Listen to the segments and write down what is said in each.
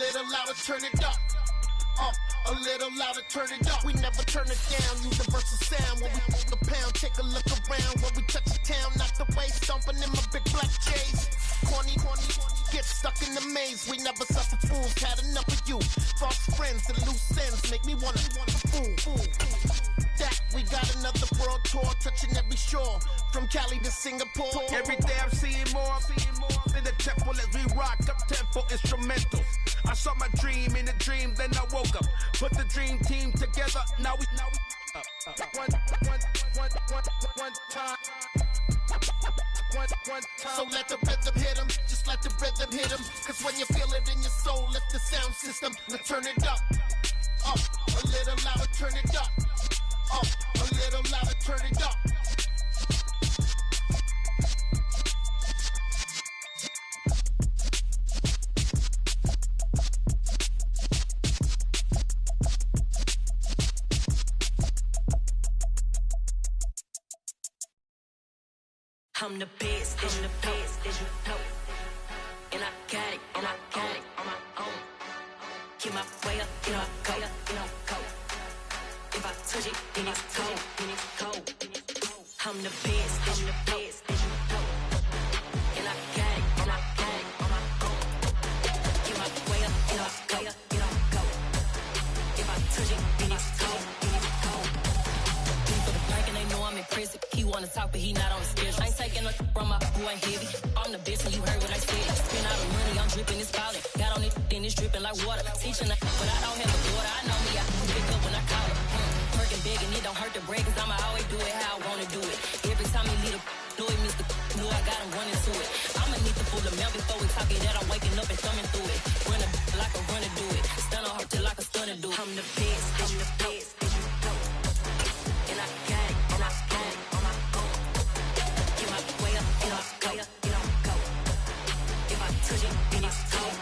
little louder, turn it up. A little louder, turn it up. We never turn it down. Universal sound. When we on the pound, take a look around. When we touch the town, knock the way, stomping in my big black J's. Corny, get stuck in the maze. We never suffer fools. Had enough of you. False friends and loose ends make me wanna fool. That we got another world tour, touching every shore, from Cali to Singapore. Every day I'm seeing more in the temple as we rock up tempo instrumentals. I saw my dream in a dream, then I woke up. Put the dream team together. Now we one time. So let the rhythm hit 'em, just let the rhythm hit 'em. Cause when you feel it in your soul, lift the sound system. Now turn it up, a little louder, turn it up. A little louder, turn it up. I'm the best, as you know. And I got it, on my own. Get my way up, go. If I touch it, then it's cold. I'm the best, as you know. And I got it, on my own. Get my way up, go. If I touch it, then it's cold. For the plank and they know I'm impressive. He wanna talk, but he not on the schedule. I ain't taking no from my boy heavy. I'm the best and you heard what I said. Spend all the money, I'm dripping, it's falling. Got on it, then it's dripping like water. Teaching her, but I don't have a daughter. I know me, I can pick up when I call her. Working big and it don't hurt to break, cause I'ma always do it how I wanna do it. Every time he lead a do it, Mr. Know I got him running to it. I'ma need to pull the mouth before we talk it that I'm waking up and thumbing through it. Run a like a runner do it. Stun on her till like a stunner do it. I'm the best, as you know. And I got it, on my own. Get my way up, go. If I touch it, then it's cold.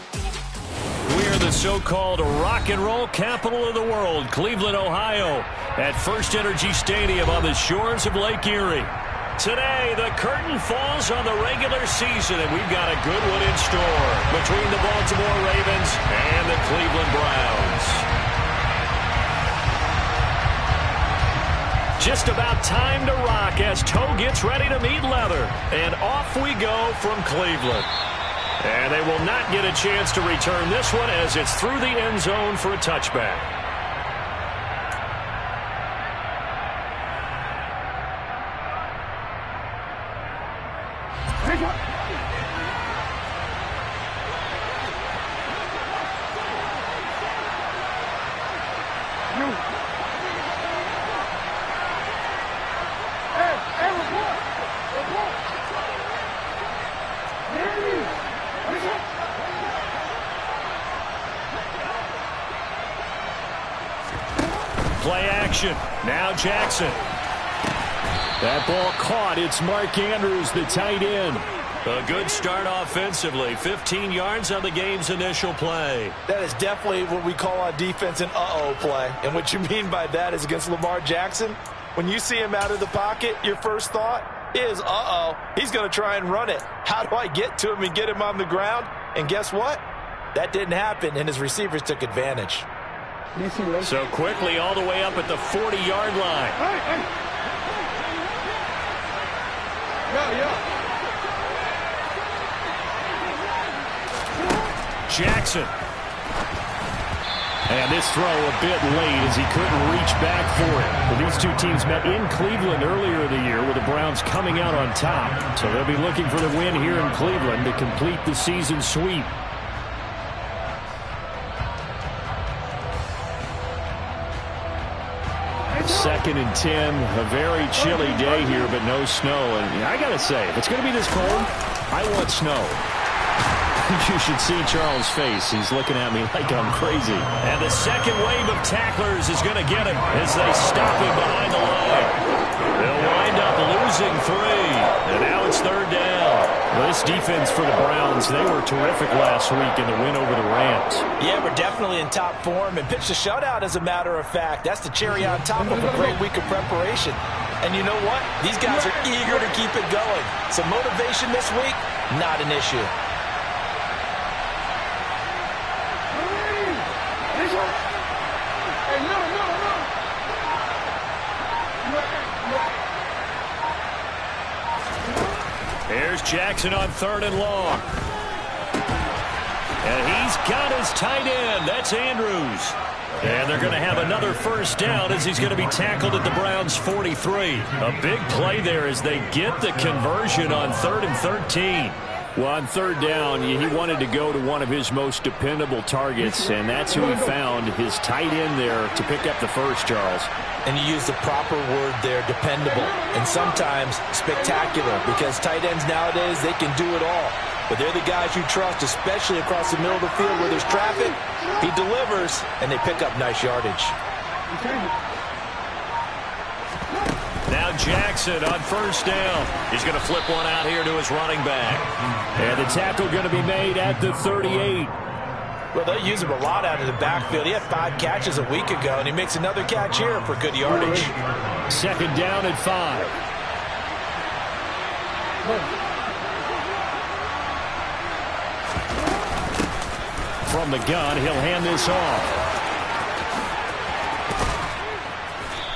We're the so-called rock and roll capital of the world, Cleveland, Ohio, at First Energy Stadium on the shores of Lake Erie. Today, the curtain falls on the regular season, and we've got a good one in store between the Baltimore Ravens and the Cleveland Browns. Just about time to rock as toe gets ready to meet leather, and off we go from Cleveland. And they will not get a chance to return this one as it's through the end zone for a touchback. Play action. Now Jackson. That ball caught. It's Mark Andrews, the tight end. A good start offensively. 15 yards on the game's initial play. That is definitely what we call on defense an uh-oh play. And what you mean by that is against Lamar Jackson, when you see him out of the pocket, your first thought is, uh-oh, he's going to try and run it. How do I get to him and get him on the ground? And guess what? That didn't happen, and his receivers took advantage. So quickly all the way up at the 40-yard line. Jackson. And this throw a bit late as he couldn't reach back for it. Well, these two teams met in Cleveland earlier in the year with the Browns coming out on top. So they'll be looking for the win here in Cleveland to complete the season sweep. Second and 10, a very chilly day here, but no snow. And I got to say, if it's going to be this cold, I want snow. You should see Charles' face. He's looking at me like I'm crazy. And the second wave of tacklers is going to get him as they stop him behind the line. They'll wind up losing 3. And now it's third down. Well, this defense for the Browns, they were terrific last week in the win over the Rams. Yeah, we're definitely in top form and pitched a shutout, as a matter of fact. That's the cherry on top of a great week of preparation. And you know what? These guys are eager to keep it going. So motivation this week, not an issue. Jackson on 3rd and long. And he's got his tight end. That's Andrews. And they're going to have another first down as he's going to be tackled at the Browns' 43. A big play there as they get the conversion on 3rd and 13. Well, on 3rd down, he wanted to go to one of his most dependable targets, and that's who he found, his tight end there, to pick up the first, Charles. And you use the proper word there, dependable, and sometimes spectacular, because tight ends nowadays, they can do it all. But they're the guys you trust, especially across the middle of the field where there's traffic. He delivers, and they pick up nice yardage. Now Jackson on 1st down. He's going to flip one out here to his running back. And the tackle going to be made at the 38. Well, they use him a lot out of the backfield. He had 5 catches a week ago, and he makes another catch here for good yardage. 2nd down at 5. From the gun, he'll hand this off.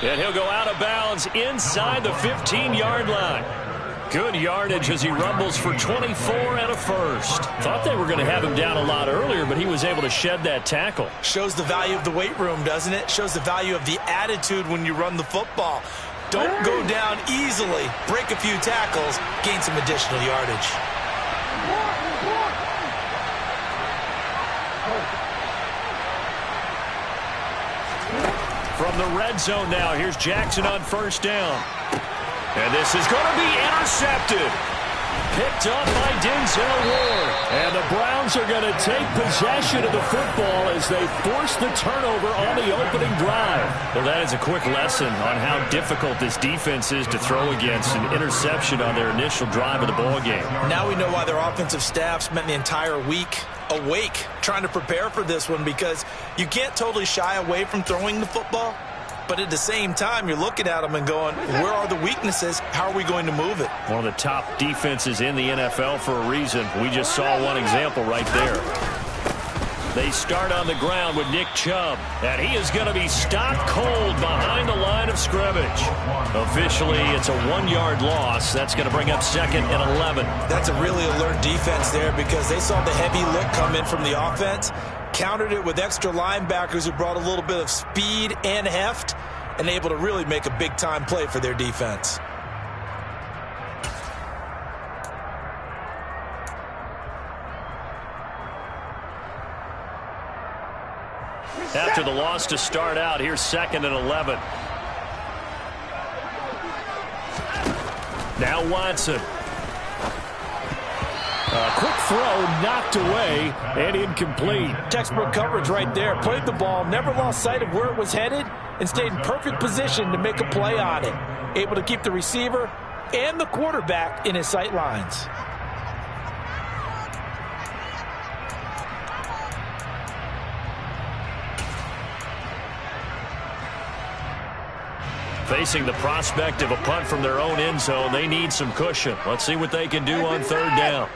And he'll go out of bounds inside the 15-yard line. Good yardage as he rumbles for 24 and a first. Thought they were going to have him down a lot earlier, but he was able to shed that tackle. Shows the value of the weight room, doesn't it? Shows the value of the attitude when you run the football. Don't go down easily. Break a few tackles. Gain some additional yardage. From the red zone now, here's Jackson on 1st down. And this is going to be intercepted. Picked up by Denzel Ward. And the Browns are going to take possession of the football as they force the turnover on the opening drive. Well, that is a quick lesson on how difficult this defense is to throw against. An interception on their initial drive of the ball game. Now we know why their offensive staff spent the entire week awake trying to prepare for this one, because you can't totally shy away from throwing the football. But at the same time, you're looking at them and going, where are the weaknesses? How are we going to move it? One of the top defenses in the NFL for a reason. We just saw one example right there. They start on the ground with Nick Chubb, and he is going to be stopped cold behind the line of scrimmage. Officially, it's a 1-yard loss. That's going to bring up 2nd and 11. That's a really alert defense there, because they saw the heavy look come in from the offense, countered it with extra linebackers who brought a little bit of speed and heft, and able to really make a big-time play for their defense. After the loss to start out, here's 2nd and 11. Now Watson. A quick throw knocked away and incomplete. Textbook coverage right there. Played the ball, never lost sight of where it was headed, and stayed in perfect position to make a play on it. Able to keep the receiver and the quarterback in his sight lines. Facing the prospect of a punt from their own end zone, they need some cushion. Let's see what they can do on 3rd down.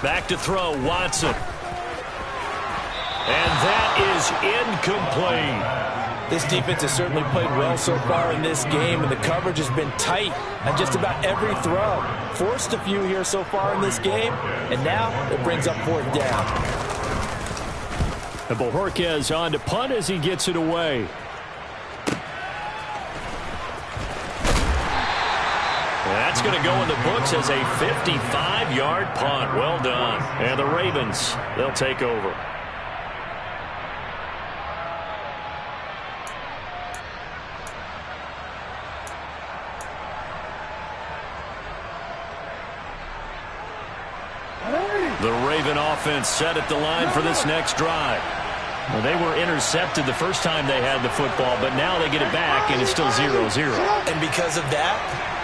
Back to throw, Watson. And that is incomplete. This defense has certainly played well so far in this game, and the coverage has been tight on just about every throw. Forced a few here so far in this game, and now it brings up 4th down. And Bojorquez on to punt as he gets it away. That's going to go in the books as a 55-yard punt. Well done. And the Ravens, they'll take over. The Raven offense set at the line for this next drive. Well, they were intercepted the first time they had the football, but now they get it back, and it's still 0-0. And because of that,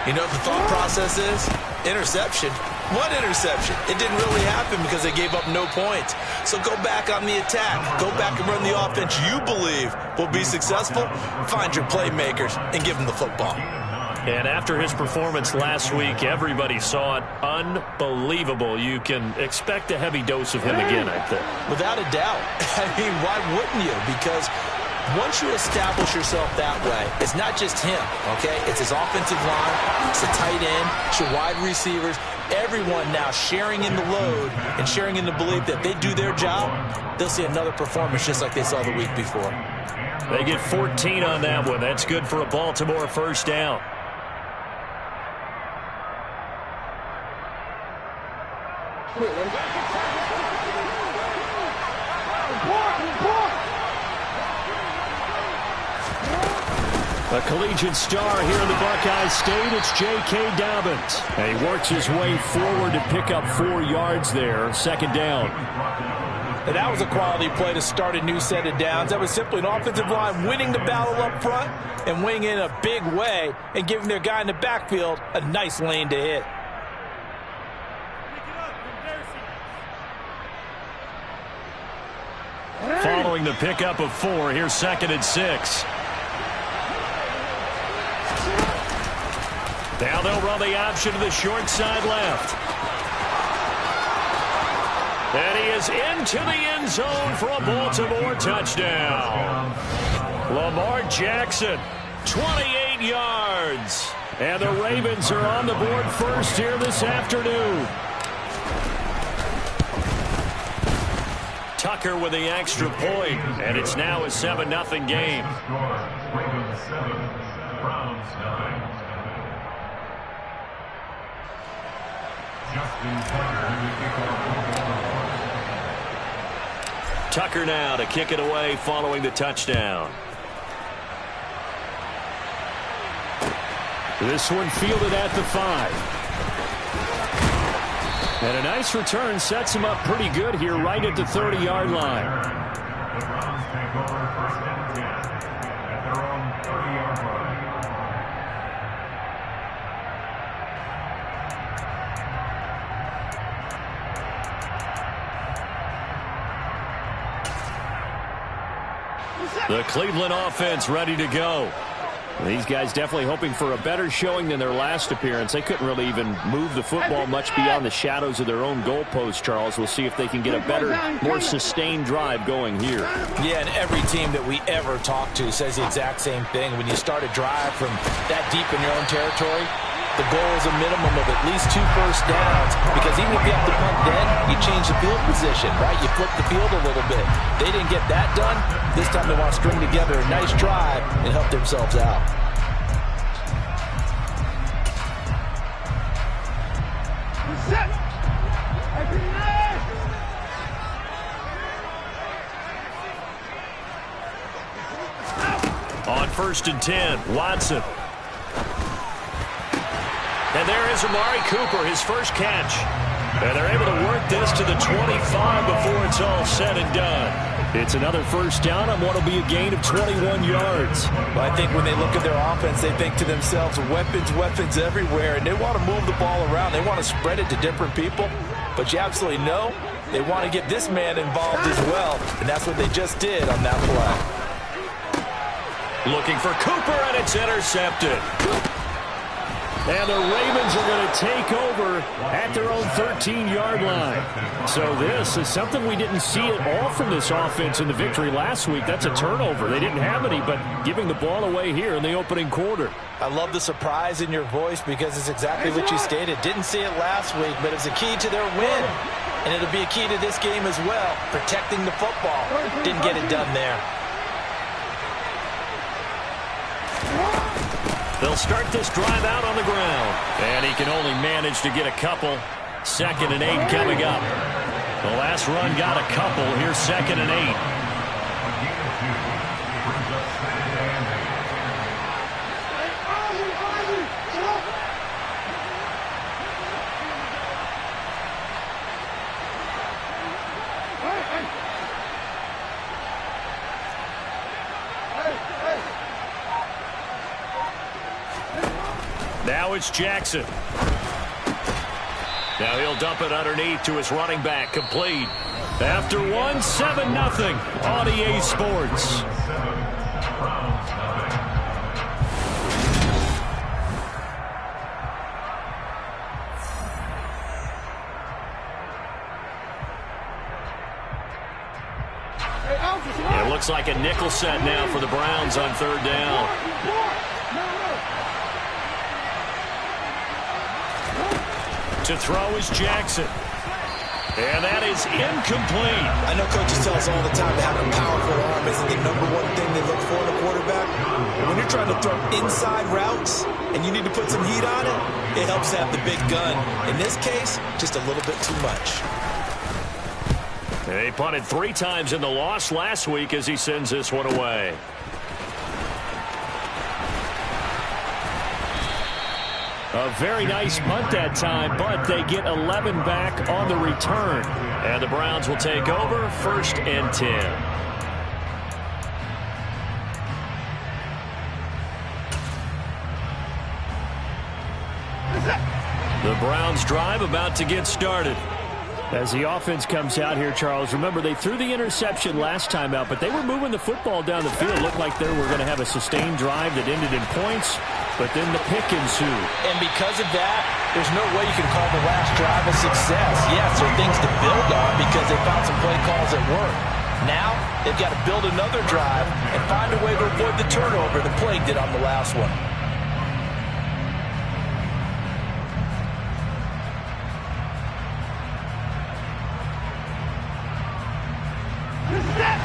you know what the thought process is? Interception. What interception? It didn't really happen because they gave up no points. So go back on the attack. Go back and run the offense you believe will be successful. Find your playmakers and give them the football. And after his performance last week, everybody saw it. Unbelievable. You can expect a heavy dose of him again, I think. Without a doubt. I mean, why wouldn't you? Because Once you establish yourself that way, it's not just him, okay? It's his offensive line, it's the tight end, it's your wide receivers, everyone now sharing in the load and sharing in the belief that they do their job, they'll see another performance just like they saw the week before. They get 14 on that one. That's good for a Baltimore first down. A collegiate star here in the Buckeye State, it's J.K. Dobbins. And he works his way forward to pick up 4 yards there, second down. And that was a quality play to start a new set of downs. That was simply an offensive line winning the battle up front and winning in a big way and giving their guy in the backfield a nice lane to hit. Following the pickup of 4, here's 2nd and 6. Now they'll run the option to the short side left. And he is into the end zone for a Baltimore touchdown. Lamar Jackson, 28 yards. And the Ravens are on the board first here this afternoon. Tucker with the extra point, and it's now a 7-0 game. Tucker now to kick it away following the touchdown. This one fielded at the 5. And a nice return sets him up pretty good here right at the 30-yard line. The Browns take over 1st and 10 at their own 30-yard line. The Cleveland offense ready to go. These guys definitely hoping for a better showing than their last appearance. They couldn't really even move the football much beyond the shadows of their own goalpost, Charles. We'll see if they can get a better, more sustained drive going here. Yeah, and every team that we ever talk to says the exact same thing. When you start a drive from that deep in your own territory, the goal is a minimum of at least 2 first downs, because even if you have to punt then, you change the field position, right? You flip the field a little bit. They didn't get that done. This time they want to string together a nice drive and help themselves out. On 1st and 10, Watson. And there is Amari Cooper, his first catch. And they're able to work this to the 25 before it's all said and done. It's another first down on what will be a gain of 21 yards. Well, I think when they look at their offense, they think to themselves, weapons everywhere, and they want to move the ball around. They want to spread it to different people. But you absolutely know they want to get this man involved as well, and that's what they just did on that play. Looking for Cooper, and it's intercepted. And the Ravens are going to take over at their own 13-yard line. So this is something we didn't see at all from this offense in the victory last week. That's a turnover. They didn't have any, but giving the ball away here in the opening quarter. I love the surprise in your voice, because it's exactly what you stated. Didn't see it last week, but it's a key to their win. And it'll be a key to this game as well, protecting the football. Didn't get it done there. They'll start this drive out on the ground. And he can only manage to get a couple. 2nd and 8 coming up. The last run got a couple. Here's 2nd and 8. Now it's Jackson. Now he'll dump it underneath to his running back. Complete. After 1, 7-0 on EA Sports. Looks like a nickel set now for the Browns on third down. To throw is Jackson. And that is incomplete. I know coaches tell us all the time that having a powerful arm isn't the number one thing they look for in a quarterback. But when you're trying to throw inside routes and you need to put some heat on it, it helps to have the big gun. In this case, just a little bit too much. They punted 3 times in the loss last week as he sends this one away. A very nice punt that time, but they get 11 back on the return. And the Browns will take over, 1st and 10. The Browns drive about to get started. As the offense comes out here, Charles, remember they threw the interception last time out, but they were moving the football down the field. It looked like they were going to have a sustained drive that ended in points, but then the pick ensued. And because of that, there's no way you can call the last drive a success. Yes, there are things to build on because they found some play calls that work. Now, they've got to build another drive and find a way to avoid the turnover the play did on the last one.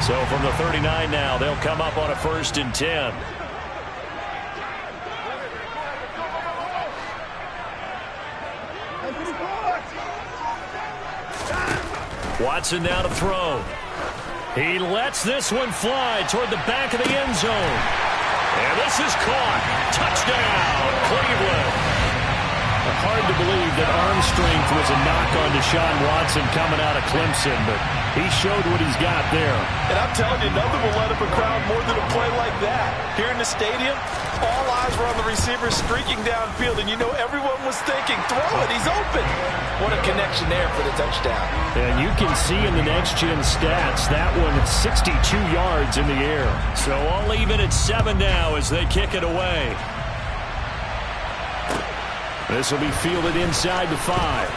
So from the 39 now, they'll come up on a 1st and 10. Watson now to throw. He lets this one fly toward the back of the end zone. And this is caught. Touchdown, Cleveland. Hard to believe that arm strength was a knock on Deshaun Watson coming out of Clemson, but he showed what he's got there. And I'm telling you, nothing will let up a crowd more than a play like that. Here in the stadium, all eyes were on the receiver streaking downfield, and you know everyone was thinking, throw it, he's open. What a connection there for the touchdown. And you can see in the next-gen stats, that one 62 yards in the air. So all even at 7 now as they kick it away. This will be fielded inside the 5.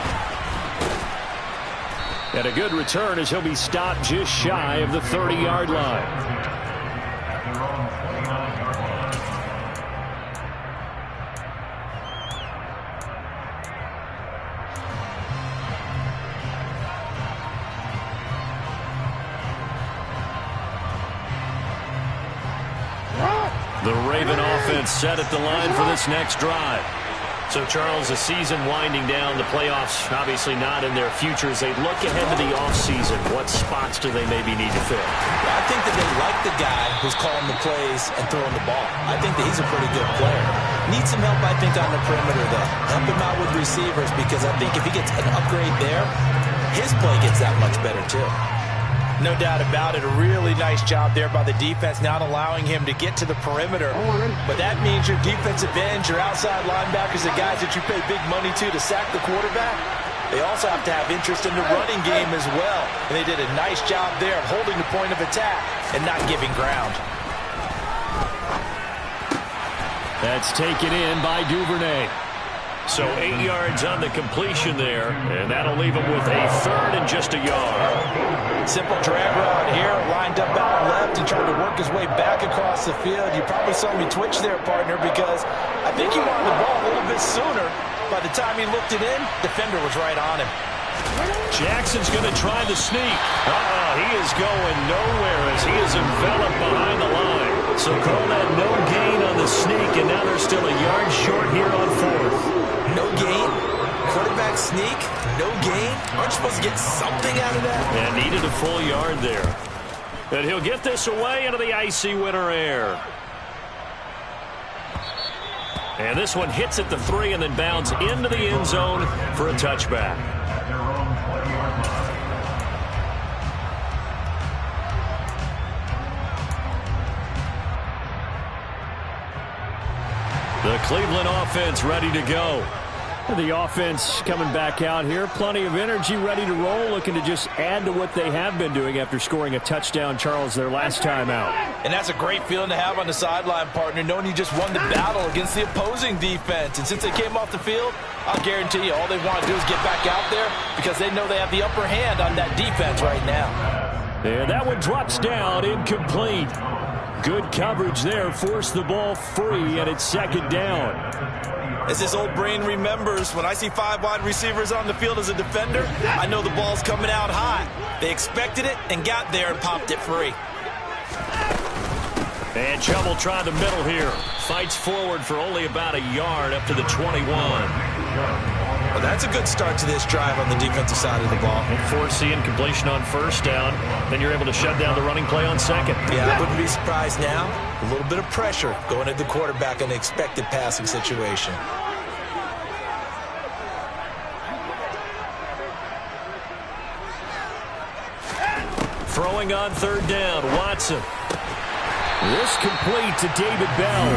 And a good return as he'll be stopped just shy of the 30-yard line. The Raven offense set at the line for this next drive. So, Charles, the season winding down, the playoffs obviously not in their future. As they look ahead to the offseason, what spots do they maybe need to fill? Well, I think that they like the guy who's calling the plays and throwing the ball. I think that he's a pretty good player. Needs some help, I think, on the perimeter, though. Help him out with receivers because I think if he gets an upgrade there, his play gets that much better, too. No doubt about it. A really nice job there by the defense, not allowing him to get to the perimeter. But that means your defensive ends, your outside linebackers, the guys that you pay big money to sack the quarterback, they also have to have interest in the running game as well. And they did a nice job there of holding the point of attack and not giving ground. That's taken in by Duvernay. So 8 yards on the completion there, and that'll leave him with a 3rd and just a yard. Simple drag route here, lined up out left and trying to work his way back across the field. You probably saw me twitch there, partner, because I think he wanted the ball a little bit sooner. By the time he looked it in, defender was right on him. Jackson's going to try the sneak. He is going nowhere as he is enveloped behind the line. So call that no gain on the sneak, and now they're still a yard short here on 4th. No gain? Quarterback sneak? No gain? Aren't you supposed to get something out of that? And needed a full yard there. And he'll get this away into the icy winter air. And this one hits at the 3 and then bounds into the end zone for a touchback. The Cleveland offense ready to go. The offense coming back out here. Plenty of energy, ready to roll, looking to just add to what they have been doing after scoring a touchdown, Charles, their last time out. And that's a great feeling to have on the sideline, partner, knowing you just won the battle against the opposing defense. And since they came off the field, I'll guarantee you all they want to do is get back out there because they know they have the upper hand on that defense right now. And that one drops down, incomplete. Good coverage there, forced the ball free, and it's second down. As his old brain remembers, when I see 5 wide receivers on the field as a defender, I know the ball's coming out hot. They expected it and got there and popped it free. And Chubb will try the middle here. Fights forward for only about a yard up to the 21. Well, that's a good start to this drive on the defensive side of the ball. Force the incompletion on first down. Then you're able to shut down the running play on second. Yeah, I wouldn't be surprised now. A little bit of pressure going at the quarterback in the expected passing situation. Throwing on third down, Watson. This complete to David Bell.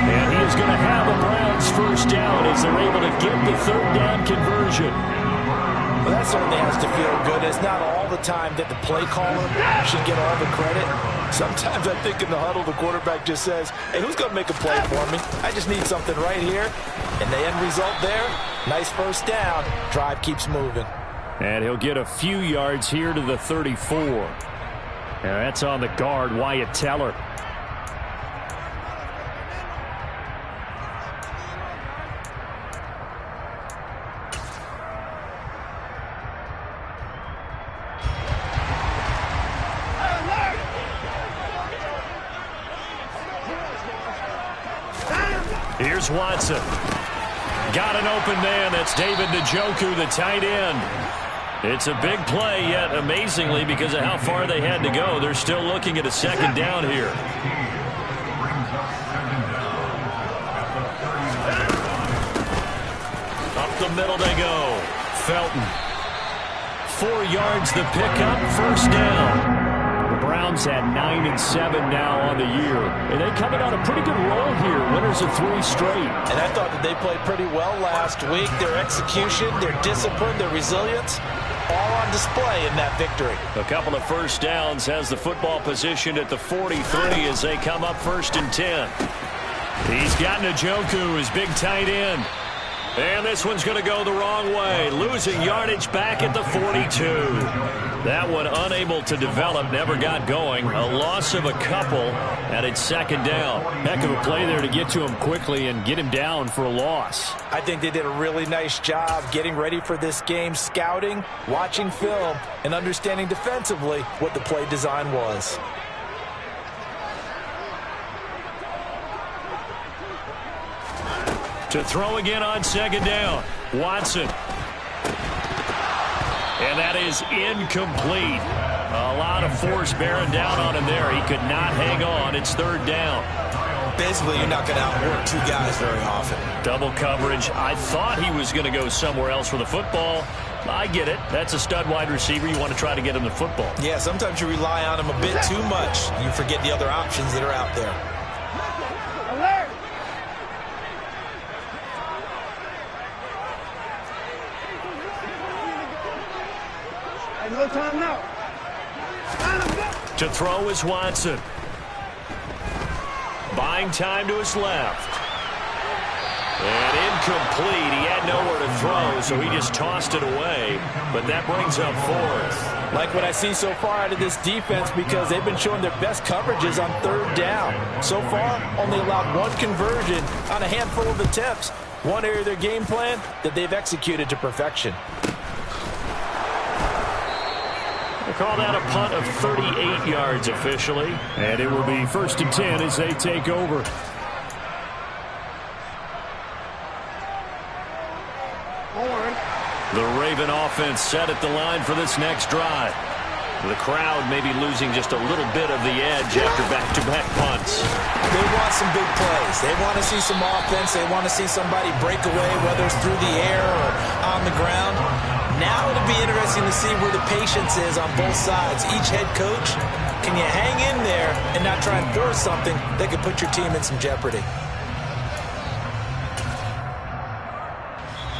And he is going to have a Browns first down as they're able to get the third down conversion. Well, that certainly has to feel good. It's not all the time that the play caller should get all the credit. Sometimes I think in the huddle the quarterback just says, hey, who's going to make a play for me? I just need something right here. And the end result there, nice first down. Drive keeps moving. And he'll get a few yards here to the 34. And that's on the guard, Wyatt Teller. Here's Watson. Got an open man. That's David Njoku, the tight end. It's a big play, yet amazingly, because of how far they had to go, they're still looking at a second down here. Up the middle they go. Felton. 4 yards the pickup, first down. The Browns had 9-7 now on the year. And they coming on a pretty good roll here. Winners of 3 straight. And I thought that they played pretty well last week. Their execution, their discipline, their resilience, all on display in that victory. A couple of first downs, has the football positioned at the 43 as they come up 1st and 10. He's got Njoku, his big tight end. And this one's going to go the wrong way. Losing yardage back at the 42. That one unable to develop, never got going. A loss of a couple, and it's second down. Heck of a play there to get to him quickly and get him down for a loss. I think they did a really nice job getting ready for this game, scouting, watching film, and understanding defensively what the play design was. To throw again on second down, Watson. And that is incomplete. A lot of force bearing down on him there. He could not hang on. It's third down. Basically, you're not going to outwork 2 guys very often. Double coverage. I thought he was going to go somewhere else with the football. I get it. That's a stud wide receiver. You want to try to get him the football. Yeah, sometimes you rely on him a bit too much. You forget the other options that are out there. No time now. To throw is Watson. Buying time to his left. And incomplete. He had nowhere to throw, so he just tossed it away. But that brings up 4th. Like what I see so far out of this defense, because they've been showing their best coverages on third down. So far, only allowed 1 conversion on a handful of attempts. One area of their game plan that they've executed to perfection. We'll call that a punt of 38 yards officially. And it will be 1st and 10 as they take over. The Raven offense set at the line for this next drive. The crowd may be losing just a little bit of the edge after back-to-back punts. They want some big plays. They want to see some offense. They want to see somebody break away, whether it's through the air or on the ground. Now it'll be interesting to see where the patience is on both sides. Each head coach, can you hang in there and not try and force something that could put your team in some jeopardy?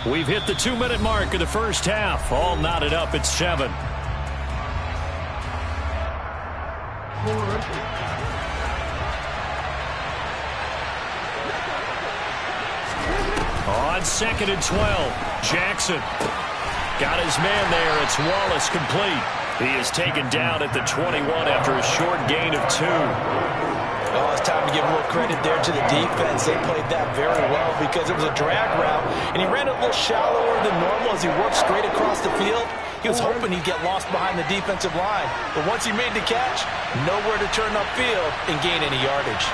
We've hit the 2-minute mark of the first half. All knotted up at 7. On 2nd and 12, Jackson got his man there. It's Wallace complete. He is taken down at the 21 after a short gain of 2. Oh, it's time to give a little credit there to the defense. They played that very well because it was a drag route, and he ran it a little shallower than normal as he worked straight across the field. He was hoping he'd get lost behind the defensive line, but once he made the catch, nowhere to turn upfield and gain any yardage.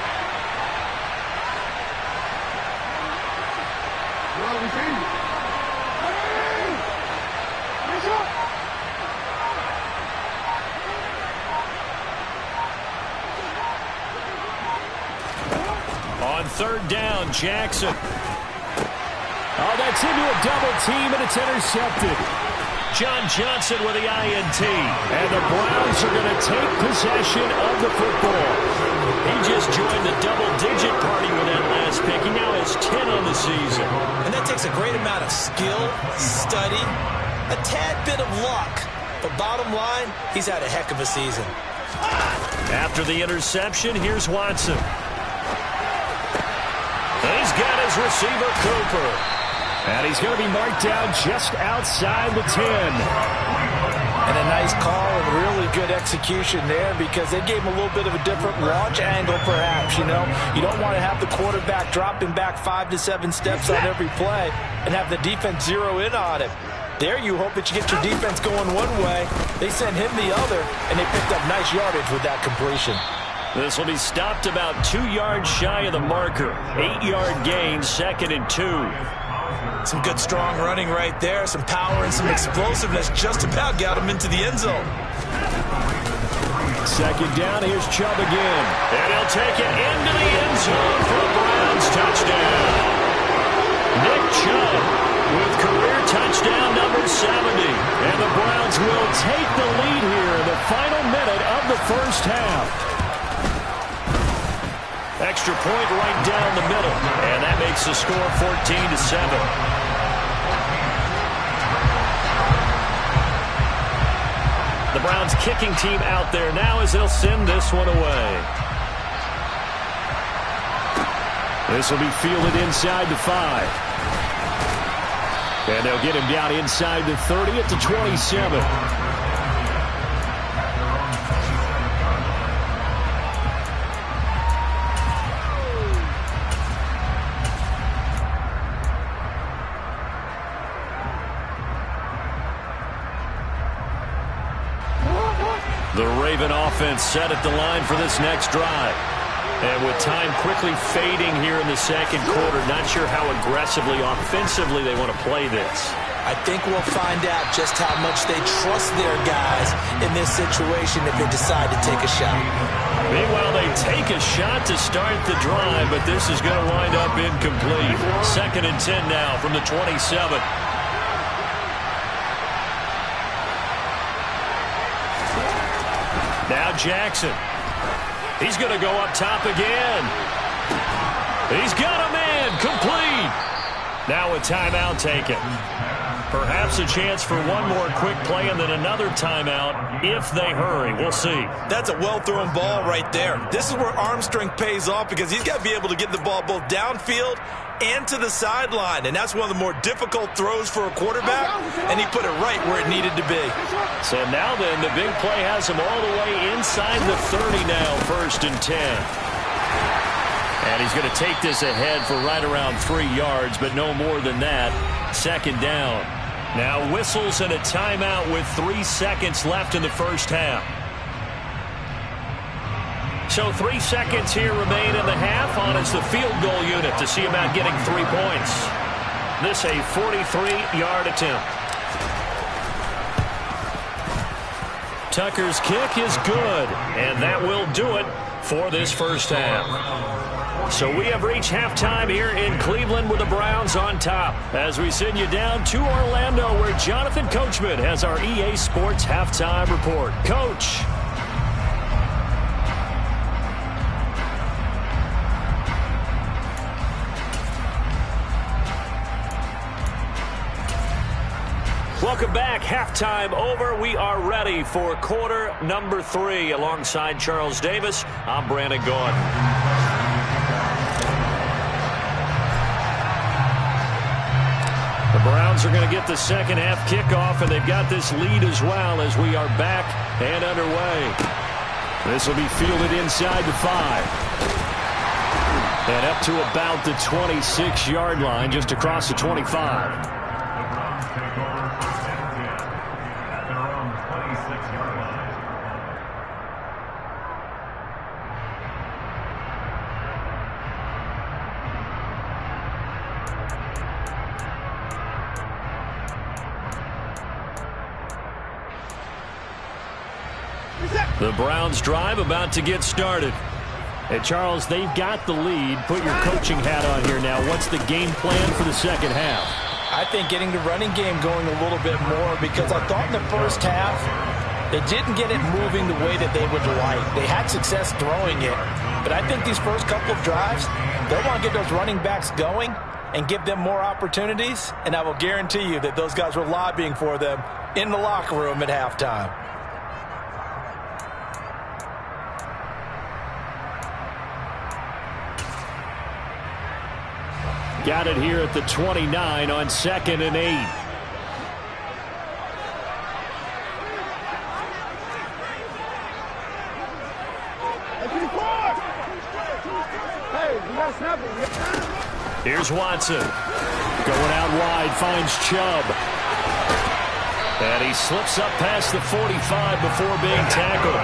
On third down, Jackson. Oh, that's into a double team, and it's intercepted. John Johnson with the INT. And the Browns are going to take possession of the football. He just joined the double-digit party with that last pick. He now has 10 on the season. And that takes a great amount of skill, study, a tad bit of luck. But bottom line, he's had a heck of a season. After the interception, here's Watson. He's got his receiver, Cooper. And he's going to be marked down just outside the 10. And a nice call and really good execution there because they gave him a little bit of a different launch angle perhaps, you know. You don't want to have the quarterback dropping back 5 to 7 steps on every play and have the defense zero in on it. There you hope that you get your defense going one way. They sent him the other, and they picked up nice yardage with that completion. This will be stopped about 2 yards shy of the marker. 8-yard gain, 2nd and 2. Some good strong running right there. Some power and some explosiveness just about got him into the end zone. Second down, here's Chubb again. And he'll take it into the end zone for a Browns touchdown. Nick Chubb with career touchdown number 70. And the Browns will take the lead here in the final minute of the first half. Extra point right down the middle. And that makes the score 14-7. The Browns kicking team out there now as they'll send this one away. This will be fielded inside the 5. And they'll get him down inside the 30 at the 27. The Raven offense set at the line for this next drive. And with time quickly fading here in the second quarter, not sure how aggressively, offensively they want to play this. I think we'll find out just how much they trust their guys in this situation if they decide to take a shot. Meanwhile, they take a shot to start the drive, but this is going to wind up incomplete. 2nd and 10 now from the 27. Now Jackson. He's going to go up top again. He's got a man. Complete. Now a timeout taken. Perhaps a chance for one more quick play and then another timeout if they hurry. We'll see. That's a well-thrown ball right there. This is where arm strength pays off because he's got to be able to get the ball both downfield and to the sideline, and that's one of the more difficult throws for a quarterback, and he put it right where it needed to be. So now then, the big play has him all the way inside the 30 now, 1st and 10. And he's going to take this ahead for right around 3 yards, but no more than that. 2nd down. Now whistles and a timeout with 3 seconds left in the first half. So 3 seconds here remain in the half on as the field goal unit to see about getting 3 points. This a 43-yard attempt. Tucker's kick is good, and that will do it for this first half. So we have reached halftime here in Cleveland with the Browns on top as we send you down to Orlando where Jonathan Coachman has our EA Sports halftime report. Coach. Welcome back. Halftime over. We are ready for quarter number 3. Alongside Charles Davis, I'm Brandon Gaughan. The Browns Browns are going to get the second half kickoff, and they've got this lead as well as we are back and underway. This will be fielded inside the 5. And up to about the 26-yard line, just across the 25. The Browns take over first and 10 at their own 26-yard line. The Browns drive about to get started. Hey, Charles, they've got the lead. Put your coaching hat on here now. What's the game plan for the second half? I think getting the running game going a little bit more, because I thought in the first half they didn't get it moving the way that they would like. They had success throwing it, but I think these first couple of drives, they'll want to get those running backs going and give them more opportunities, and I will guarantee you that those guys were lobbying for them in the locker room at halftime. Got it here at the 29 on 2nd and 8. Here's Watson. Going out wide, finds Chubb. And he slips up past the 45 before being tackled.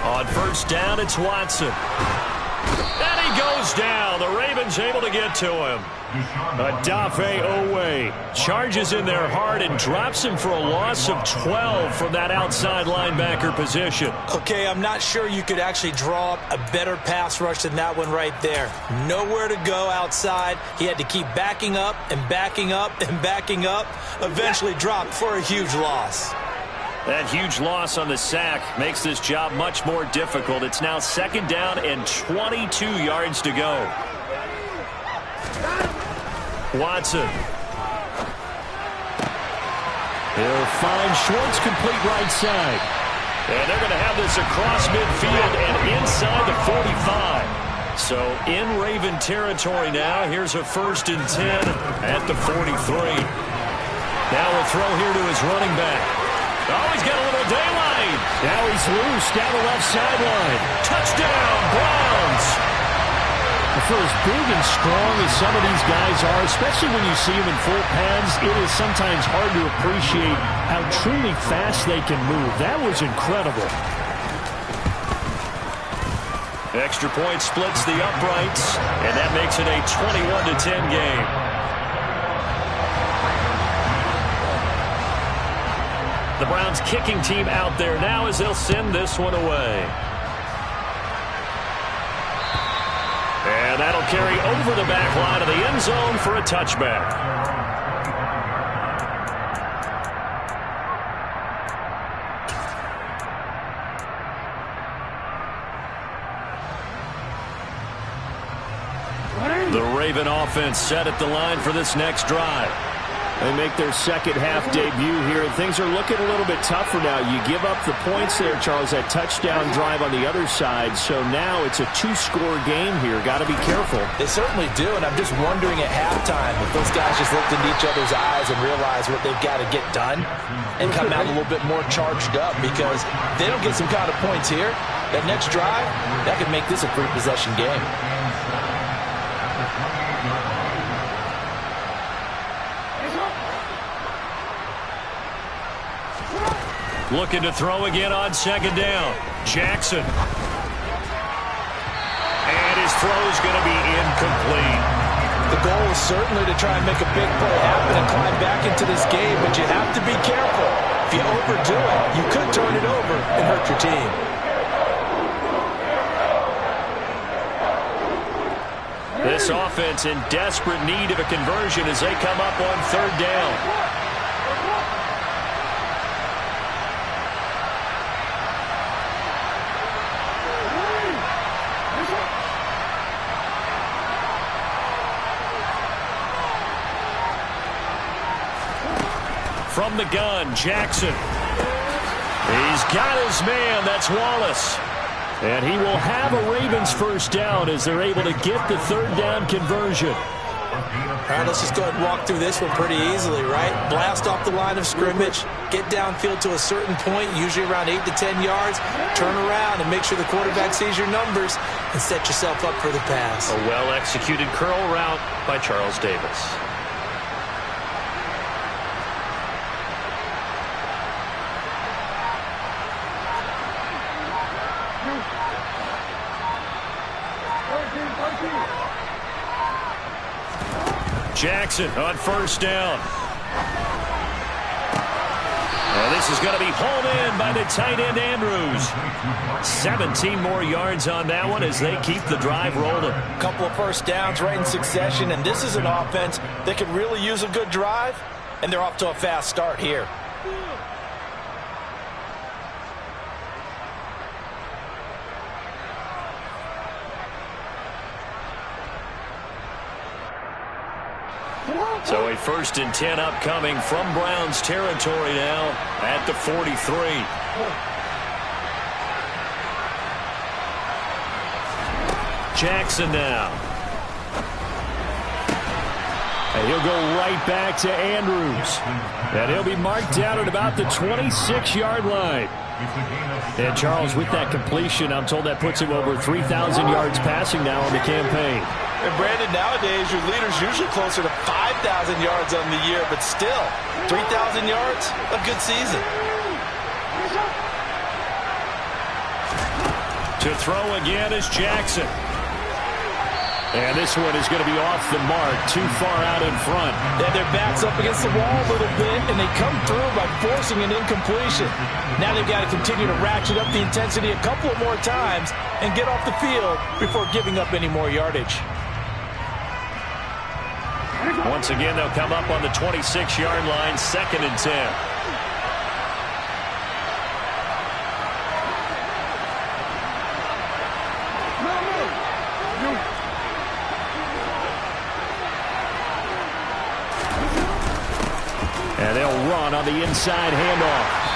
On first down, it's Watson. And he goes down. The Ravens able to get to him. Odafe Owe charges in there hard and drops him for a loss of 12 from that outside linebacker position. Okay, I'm not sure you could actually draw up a better pass rush than that one right there. Nowhere to go outside. He had to keep backing up and backing up and backing up. Eventually dropped for a huge loss. That huge loss on the sack makes this job much more difficult. It's now 2nd down and 22 yards to go. Watson. He'll find Schwartz complete right side. And they're going to have this across midfield and inside the 45. So in Raven territory now. Here's a 1st and 10 at the 43. Now a throw here to his running back. Oh, he's got a little daylight. Now he's loose down the left sideline. Touchdown, Browns. For as big and strong as some of these guys are, especially when you see them in full pads, it is sometimes hard to appreciate how truly fast they can move. That was incredible. Extra point splits the uprights, and that makes it a 21-10 game. The Browns kicking team out there now as they'll send this one away. And that'll carry over the back line of the end zone for a touchback. The Raven offense set at the line for this next drive. They make their second half debut here, and things are looking a little bit tougher now. You give up the points there, Charles, that touchdown drive on the other side. So now it's a 2-score game here. Got to be careful. They certainly do, and I'm just wondering at halftime if those guys just looked into each other's eyes and realized what they've got to get done and come out a little bit more charged up, because if they don't get some kind of points here, that next drive, that could make this a 3-possession game. Looking to throw again on 2nd down. Jackson. And his throw is going to be incomplete. The goal is certainly to try and make a big play happen and climb back into this game, but you have to be careful. If you overdo it, you could turn it over and hurt your team. This offense in desperate need of a conversion as they come up on 3rd down. From the gun, Jackson. He's got his man. That's Wallace. And he will have a Ravens first down as they're able to get the third down conversion. All right, let's just go ahead and walk through this one pretty easily, right? Blast off the line of scrimmage, get downfield to a certain point, usually around 8 to 10 yards, turn around and make sure the quarterback sees your numbers and set yourself up for the pass. A well-executed curl route by Charles Davis. Jackson on first down. And this is going to be hauled in by the tight end Andrews. 17 more yards on that one as they keep the drive rolling. A couple of first downs right in succession, and this is an offense that could really use a good drive, and they're off to a fast start here. So a 1st and 10 upcoming from Browns territory now at the 43. Jackson now. And he'll go right back to Andrews. And he'll be marked down at about the 26-yard line. And Charles, with that completion, I'm told that puts him over 3,000 yards passing now on the campaign. And Brandon, nowadays your leader's usually closer to 5,000 yards on the year, but still, 3,000 yards, a good season. To throw again is Jackson. And this one is going to be off the mark, too far out in front. Yeah, their back's up against the wall a little bit, and they come through by forcing an incompletion. Now they've got to continue to ratchet up the intensity a couple of more times and get off the field before giving up any more yardage. Once again, they'll come up on the 26-yard line, 2nd and 10. And they'll run on the inside handoff.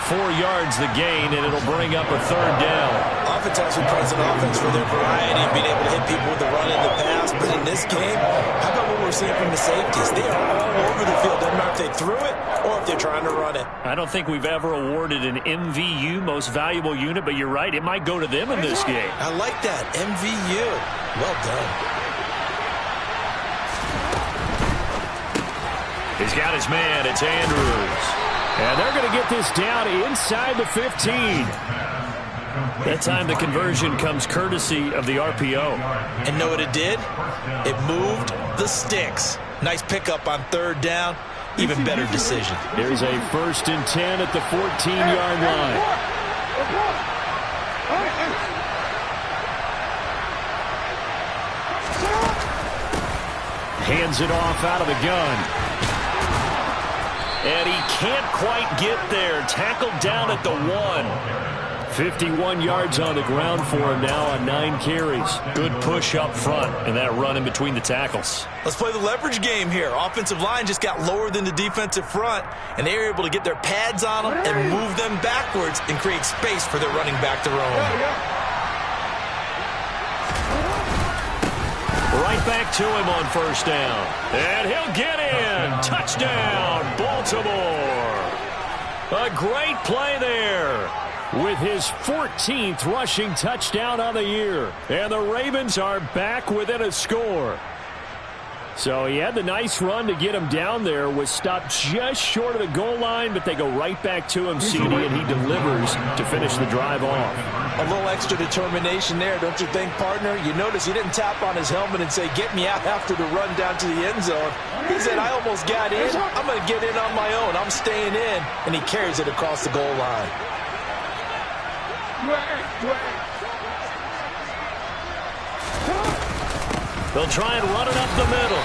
4 yards the gain, and it'll bring up a 3rd down. Oftentimes we praise an offense for their variety and being able to hit people with the run and the pass, but in this game, how about what we're seeing from the safeties? They are all over the field. Doesn't matter if they threw it or if they're trying to run it. I don't think we've ever awarded an MVU, most valuable unit, but you're right, it might go to them in this game. I like that, MVU. Well done. He's got his man. It's Andrews. And they're going to get this down inside the 15. That time the conversion comes courtesy of the RPO. And know what it did? It moved the sticks. Nice pickup on 3rd down. Even better decision. Here's a 1st and 10 at the 14-yard line. Hands it off out of the gun. And he can't quite get there. Tackled down at the 1. 51 yards on the ground for him now on 9 carries. Good push up front and that run in between the tackles. Let's play the leverage game here. Offensive line just got lower than the defensive front, and they were able to get their pads on them and move them backwards and create space for their running back to roam. Right back to him on 1st down. And he'll get in. Touchdown, Baltimore. A great play there with his 14th rushing touchdown on the year. And the Ravens are back within a score. So he had the nice run to get him down there, was stopped just short of the goal line, but they go right back to him, CD, and he delivers to finish the drive off. A little extra determination there, don't you think, partner? You notice he didn't tap on his helmet and say, get me out after the run down to the end zone. He said, I almost got in. I'm going to get in on my own. I'm staying in. And he carries it across the goal line. They'll try and run it up the middle.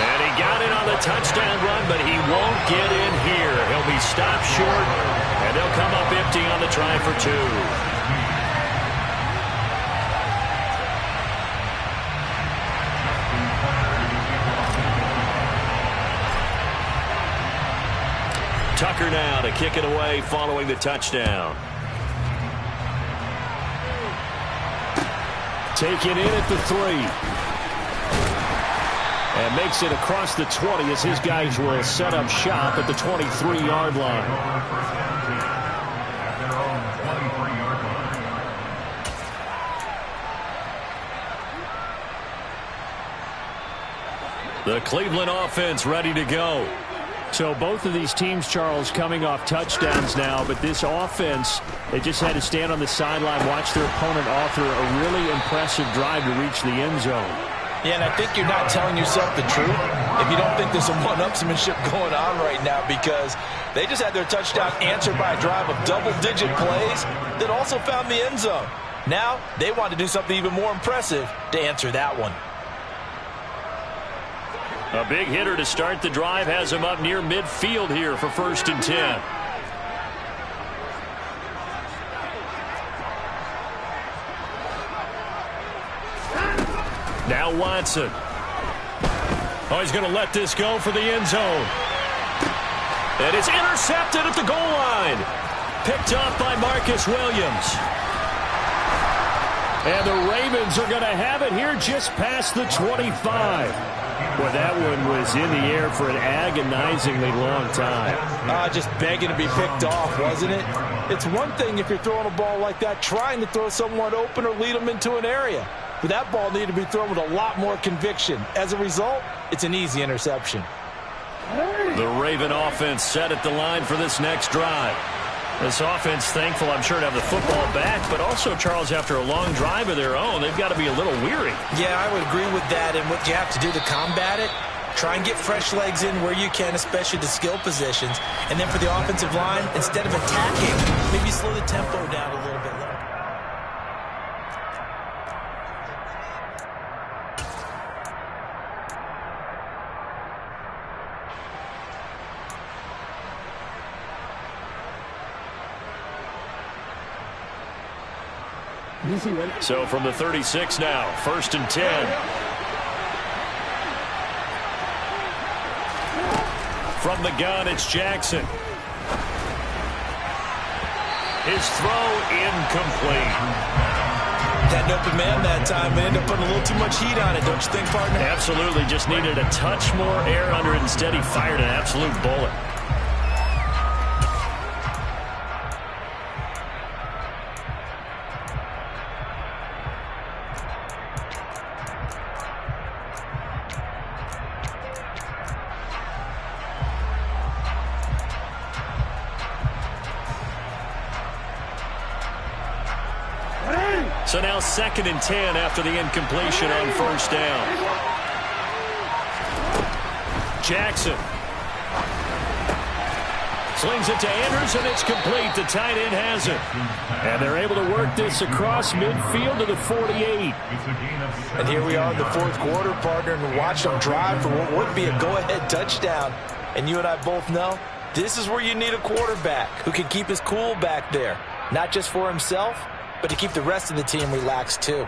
And he got in on the touchdown run, but he won't get in here. He'll be stopped short, and they'll come up empty on the try for 2. Tucker now now to kick it away following the touchdown. Taken in at the 3. And makes it across the 20 as his guys will set up shop at the 23-yard line. The Cleveland offense ready to go. So both of these teams, Charles, coming off touchdowns now, but this offense, they just had to stand on the sideline, watch their opponent author a really impressive drive to reach the end zone. Yeah, and I think you're not telling yourself the truth if you don't think there's some one-upsmanship going on right now, because they just had their touchdown answered by a drive of double-digit plays that also found the end zone. Now they want to do something even more impressive to answer that one. A big hitter to start the drive has him up near midfield here for 1st and 10. Now Watson. Oh, he's going to let this go for the end zone. And it's intercepted at the goal line. Picked off by Marcus Williams. And the Ravens are going to have it here just past the 25. Boy, that one was in the air for an agonizingly long time. Just begging to be picked off, wasn't it? It's one thing if you're throwing a ball like that, trying to throw someone open or lead them into an area. But that ball needed to be thrown with a lot more conviction. As a result, it's an easy interception. The Raven offense set at the line for this next drive. This offense thankful, I'm sure, to have the football back, but also, Charles, after a long drive of their own, they've got to be a little weary. Yeah, I would agree with that, and what you have to do to combat it, try and get fresh legs in where you can, especially the skill positions, and then for the offensive line, instead of attacking, maybe slow the tempo down a little bit. So from the 36 now, 1st and 10. From the gun, it's Jackson. His throw incomplete. Had an open man that time, but ended up putting a little too much heat on it, don't you think, partner? Absolutely, just needed a touch more air under it. Instead, he fired an absolute bullet. So now 2nd and 10 after the incompletion on 1st down. Jackson slings it to Andrews, and it's complete. The tight end has it. And they're able to work this across midfield to the 48. And here we are in the 4th quarter, partner, and watch them drive for what would be a go-ahead touchdown. And you and I both know this is where you need a quarterback who can keep his cool back there, not just for himself, but to keep the rest of the team relaxed too.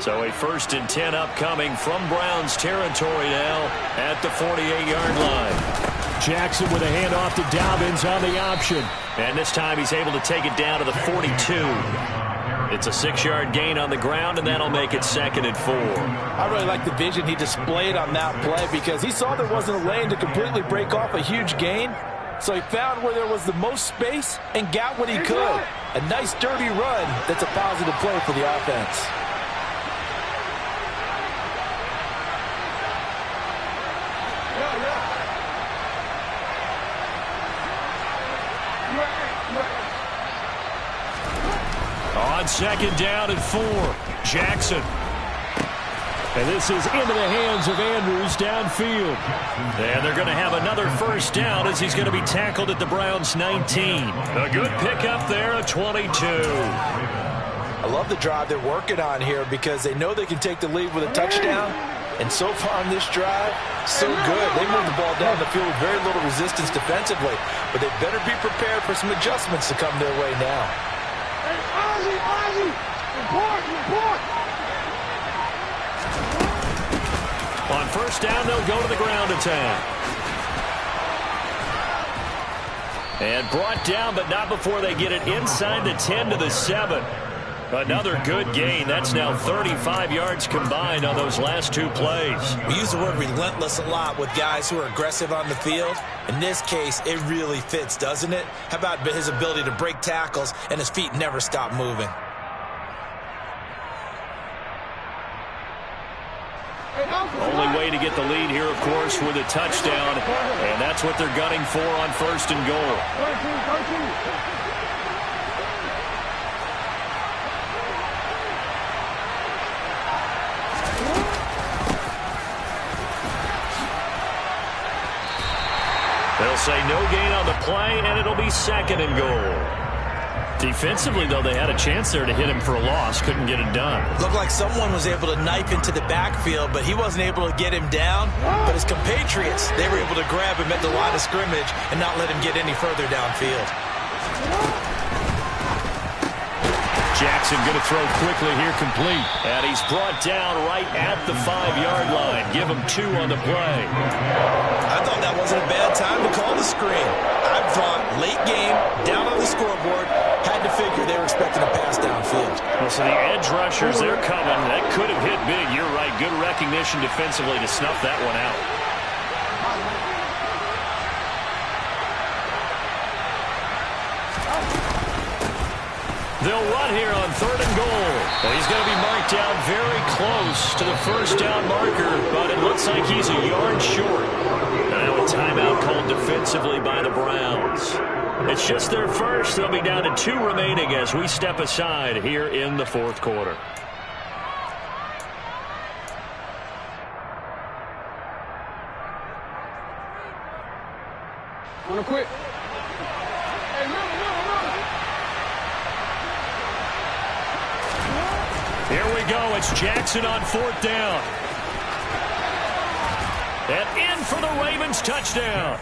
So a 1st and 10 upcoming from Browns territory now at the 48-yard line. Jackson with a handoff to Dobbins on the option. And this time he's able to take it down to the 42. It's a 6-yard gain on the ground, and that'll make it 2nd and 4. I really like the vision he displayed on that play because he saw there wasn't a lane to completely break off a huge gain. So he found where there was the most space and got what he could. A nice dirty run that's a positive play for the offense. On 2nd down and 4, Jackson. And this is into the hands of Andrews downfield. And they're going to have another 1st down as he's going to be tackled at the Browns' 19. A good pickup there, a 22. I love the drive they're working on here because they know they can take the lead with a touchdown. And so far on this drive, so good. They moved the ball down the field with very little resistance defensively. But they better be prepared for some adjustments to come their way now. Hey, Ozzie! Report! On first down, they'll go to the ground attack. And brought down, but not before they get it inside the 10 to the 7. Another good gain. That's now 35 yards combined on those last two plays. We use the word relentless a lot with guys who are aggressive on the field. In this case, it really fits, doesn't it? How about his ability to break tackles and his feet never stop moving? Only way to get the lead here, of course, with a touchdown. And that's what they're gunning for on first and goal. They'll say no gain on the play, and it'll be second and goal. Defensively, though, they had a chance there to hit him for a loss. Couldn't get it done. Looked like someone was able to knife into the backfield, but he wasn't able to get him down. But his compatriots, they were able to grab him at the line of scrimmage and not let him get any further downfield. Jackson going to throw quickly here, complete. And he's brought down right at the 5-yard line. Give him 2 on the play. I thought that wasn't a bad time to call the screen. I thought late game, down on the scoreboard, had to figure they were expecting a pass downfield. Well, so the edge rushers, they're coming. That could have hit big. You're right. Good recognition defensively to snuff that one out. They'll run here on third and goal. Well, he's going to be marked down very close to the first down marker, but it looks like he's a yard short. Now a timeout called defensively by the Browns. It's just their first. They'll be down to 2 remaining as we step aside here in the fourth quarter. Wanna quit? Here we go. It's Jackson on fourth down. And in for the Ravens touchdown.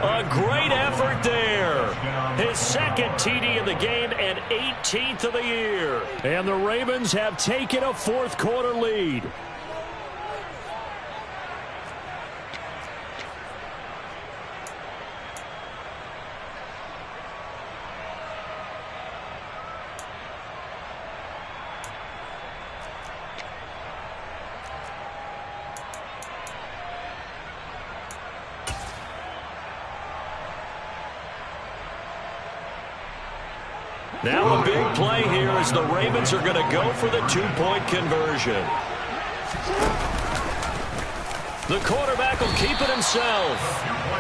A great effort there. His second TD of the game and 18th of the year. And the Ravens have taken a fourth quarter lead. Now a big play here as the Ravens are going to go for the 2-point conversion. The quarterback will keep it himself.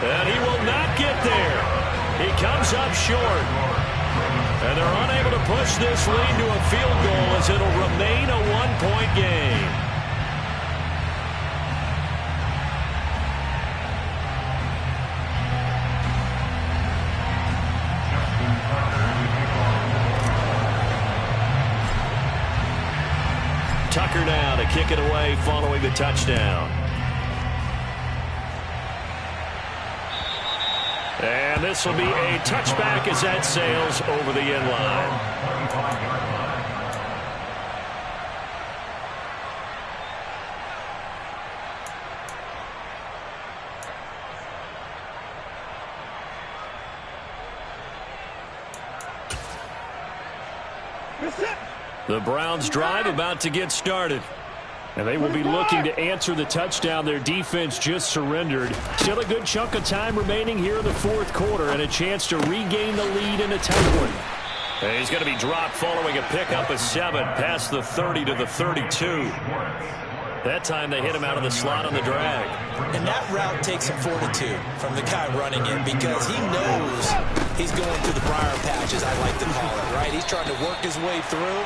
And he will not get there. He comes up short. And they're unable to push this lead to a field goal as it'll remain a 1-point game. Tucker now to kick it away following the touchdown. And this will be a touchback as that sails over the end line. The Browns drive about to get started. And they will be looking to answer the touchdown their defense just surrendered. Still a good chunk of time remaining here in the fourth quarter and a chance to regain the lead in a tight one. And he's going to be dropped following a pickup of 7 past the 30 to the 32. That time they hit him out of the slot on the drag. And that route takes some fortitude from the guy running it because he knows he's going through the briar patches, I like to call it, right? He's trying to work his way through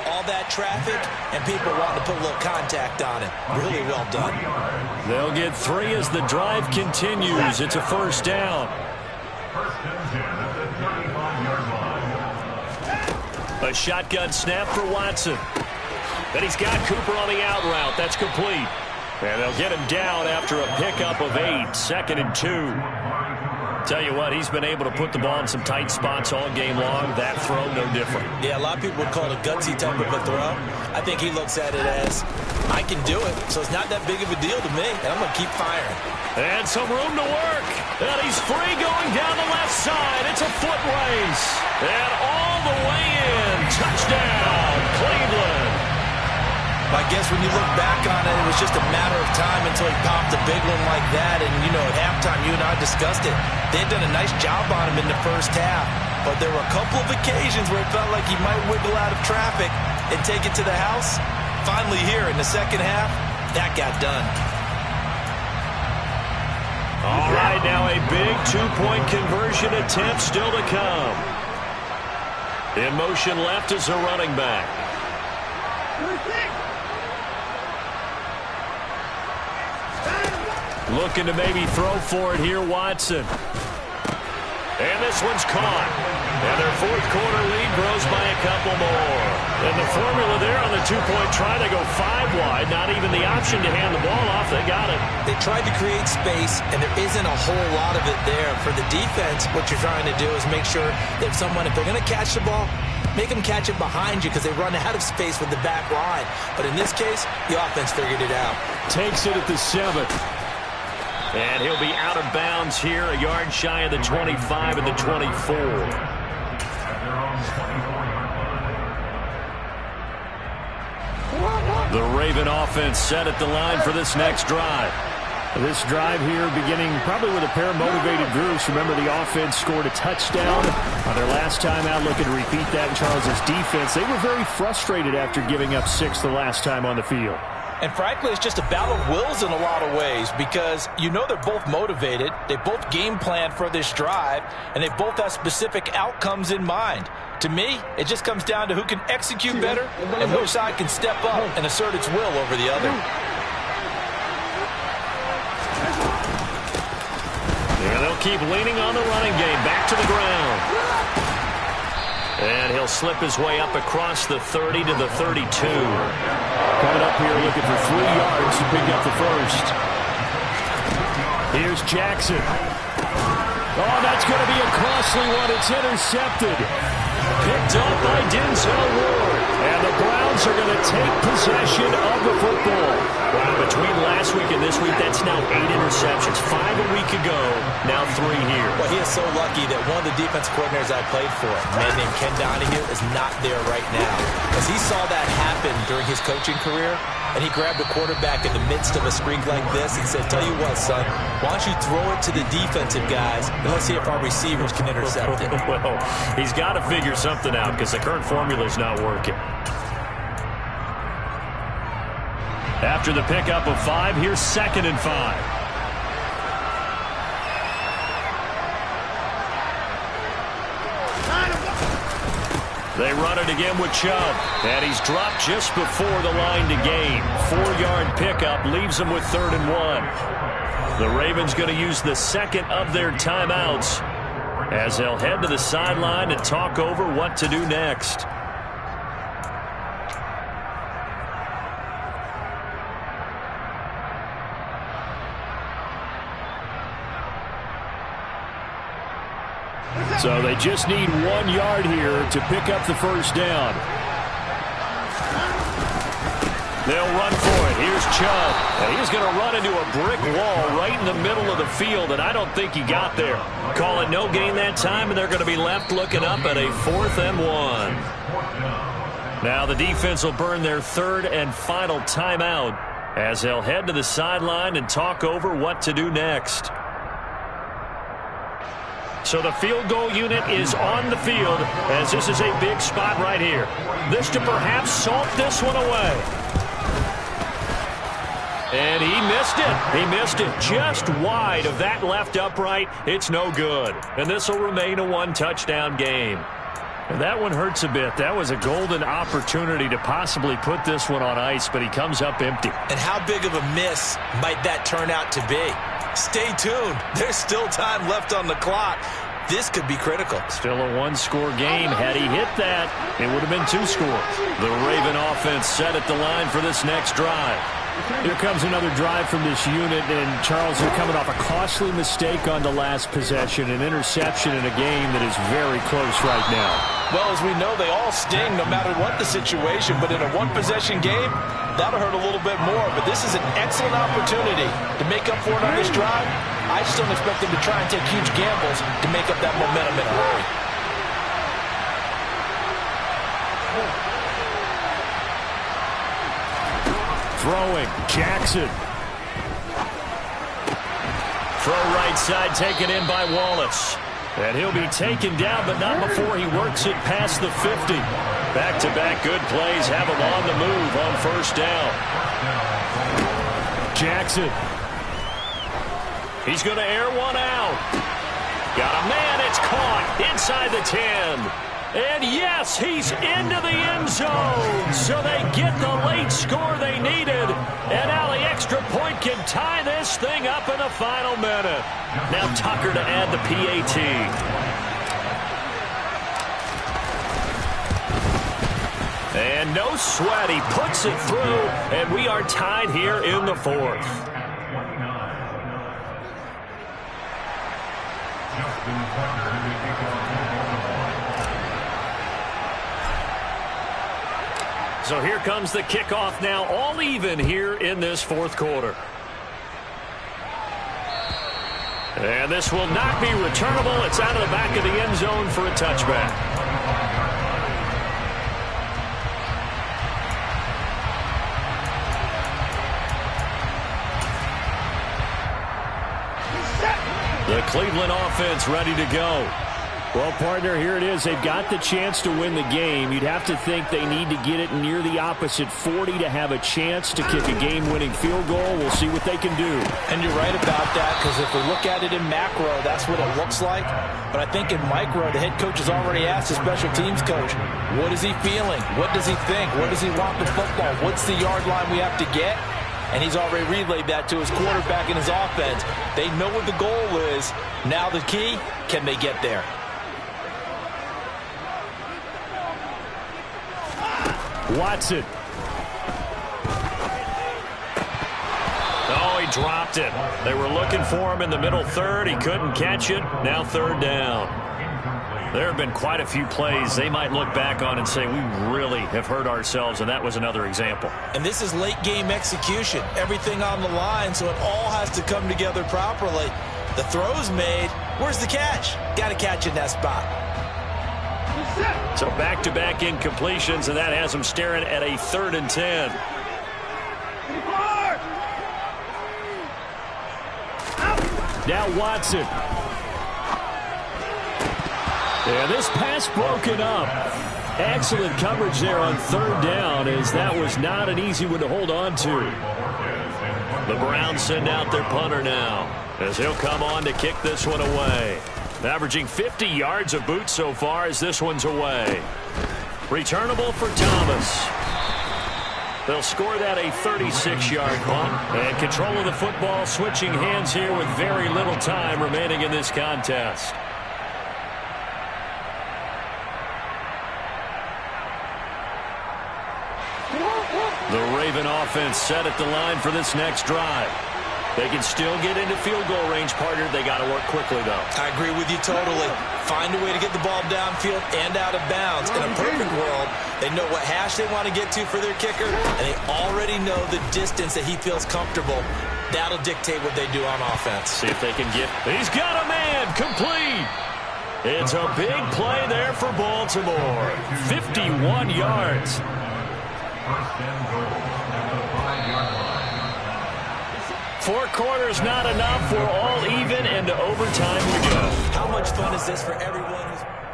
all that traffic, and people wanting to put a little contact on it. Really well done. They'll get 3 as the drive continues. It's a first down. A shotgun snap for Watson. Then he's got Cooper on the out route. That's complete. And they'll get him down after a pickup of 8. Second and 2. Tell you what, he's been able to put the ball in some tight spots all game long. That throw, no different. Yeah, a lot of people would call it a gutsy type of a throw. I think he looks at it as, I can do it, so it's not that big of a deal to me, and I'm going to keep firing. And some room to work. And he's free going down the left side. It's a foot race. And all the way in. Touchdown, Cleveland. I guess when you look back on it, it was just a matter of time until he popped a big one like that. And, you know, at halftime, you and I discussed it. They had done a nice job on him in the first half. But there were a couple of occasions where it felt like he might wiggle out of traffic and take it to the house. Finally here in the second half, that got done. All right, now a big two-point conversion attempt still to come. In motion left is a running back. Looking to maybe throw for it here, Watson. And this one's caught. And their fourth quarter lead grows by a couple more. And the formula there on the two-point try, they go 5 wide. Not even the option to hand the ball off. They got it. They tried to create space, and there isn't a whole lot of it there. For the defense, what you're trying to do is make sure that if they're going to catch the ball, make them catch it behind you because they run out of space with the back line. But in this case, the offense figured it out. Takes it at the 7. And he'll be out of bounds here, a yard shy of the 25 and the 24. The Raven offense set at the line for this next drive. This drive here beginning probably with a pair of motivated groups. Remember, the offense scored a touchdown on their last time out. Looking to repeat that in Charles's defense. They were very frustrated after giving up 6 the last time on the field. And frankly, it's just a battle of wills in a lot of ways because you know they're both motivated. They both game plan for this drive, and they both have specific outcomes in mind. To me, it just comes down to who can execute better and which side can step up and assert its will over the other. And they'll keep leaning on the running game. Back to the ground. And he'll slip his way up across the 30 to the 32. Coming up here looking for 3 yards to pick up the first. Here's Jackson. Oh, that's going to be a costly one. It's intercepted. Picked up by Denzel Ward. And the Browns are going to take possession of the football. Wow, between last week and this week, that's now 8 interceptions. 5 a week ago, now 3 here. Well, he is so lucky that one of the defensive coordinators I played for, a man named Ken Donahue, is not there right now. Because he saw that happen during his coaching career, and he grabbed a quarterback in the midst of a streak like this and said, tell you what, son, why don't you throw it to the defensive guys, and let's see if our receivers can intercept it. Well, he's got to figure something out because the current formula is not working. After the pickup of 5, here's 2nd and 5. They run it again with Chubb. And he's dropped just before the line to gain. 4-yard pickup leaves him with 3rd and 1. The Ravens going to use the second of their timeouts as they'll head to the sideline and talk over what to do next. So they just need 1 yard here to pick up the first down. They'll run for it. Here's Chubb. And he's going to run into a brick wall right in the middle of the field, and I don't think he got there. Call it no gain that time, and they're going to be left looking up at a 4th and 1. Now the defense will burn their 3rd and final timeout as they'll head to the sideline and talk over what to do next. So the field goal unit is on the field as this is a big spot right here. This to perhaps salt this one away. And he missed it. He missed it just wide of that left upright. It's no good. And this will remain a 1-touchdown game. And that one hurts a bit. That was a golden opportunity to possibly put this one on ice, but he comes up empty. And how big of a miss might that turn out to be? Stay tuned. There's still time left on the clock. This could be critical. Still a 1-score game. Had he hit that, it would have been 2 scores. The Raven offense set at the line for this next drive. Here comes another drive from this unit, and Charles, they're coming off a costly mistake on the last possession, an interception in a game that is very close right now. Well, as we know, they all sting no matter what the situation, but in a one-possession game, that'll hurt a little bit more. But this is an excellent opportunity to make up for it on this drive. I just don't expect them to try and take huge gambles to make up that momentum in a hurry. Throwing, Jackson. Throw right side taken in by Wallace. And he'll be taken down, but not before he works it past the 50. Back-to-back good plays have him on the move on first down. Jackson. He's going to air one out. Got a man, it's caught inside the 10. And yes, he's into the end zone. So they get the late score they needed. And now the extra point can tie this thing up in the final minute. Now Tucker to add the PAT. And no sweat, he puts it through, and we are tied here in the fourth. So here comes the kickoff now, all even here in this fourth quarter. And this will not be returnable. It's out of the back of the end zone for a touchback. The Cleveland offense ready to go. Well, partner, here it is. They've got the chance to win the game. You'd have to think they need to get it near the opposite 40 to have a chance to kick a game-winning field goal. We'll see what they can do. And you're right about that, because if we look at it in macro, that's what it looks like. But I think in micro, the head coach has already asked the special teams coach, what is he feeling? What does he think? What does he want with football? What's the yard line we have to get? And he's already relayed that to his quarterback and his offense. They know what the goal is. Now the key, can they get there? Watson. Oh, he dropped it. They were looking for him in the middle third. He couldn't catch it. Now third down. There have been quite a few plays they might look back on and say, we really have hurt ourselves, and that was another example. And this is late game execution. Everything on the line, so it all has to come together properly. The throw's made. Where's the catch? Got to catch in that spot. So back-to-back incompletions, and that has them staring at a 3rd and 10. Now Watson. Yeah, this pass broken up. Excellent coverage there on 3rd down, as that was not an easy one to hold on to. The Browns send out their punter now, as he'll come on to kick this one away. Averaging 50 yards of boot so far as this one's away. Returnable for Thomas. They'll score that a 36-yard punt. And control of the football, switching hands here with very little time remaining in this contest. The Raven offense set at the line for this next drive. They can still get into field goal range, partner. They got to work quickly, though. I agree with you totally. Find a way to get the ball downfield and out of bounds. In a perfect world, they know what hash they want to get to for their kicker, and they already know the distance that he feels comfortable. That'll dictate what they do on offense. See if they can get... He's got a man! Complete! It's a big play there for Baltimore. 51 yards. First and goal at the 5-yard line. 4 quarters not enough. We're all even, and to overtime we go. How much fun is this for everyone?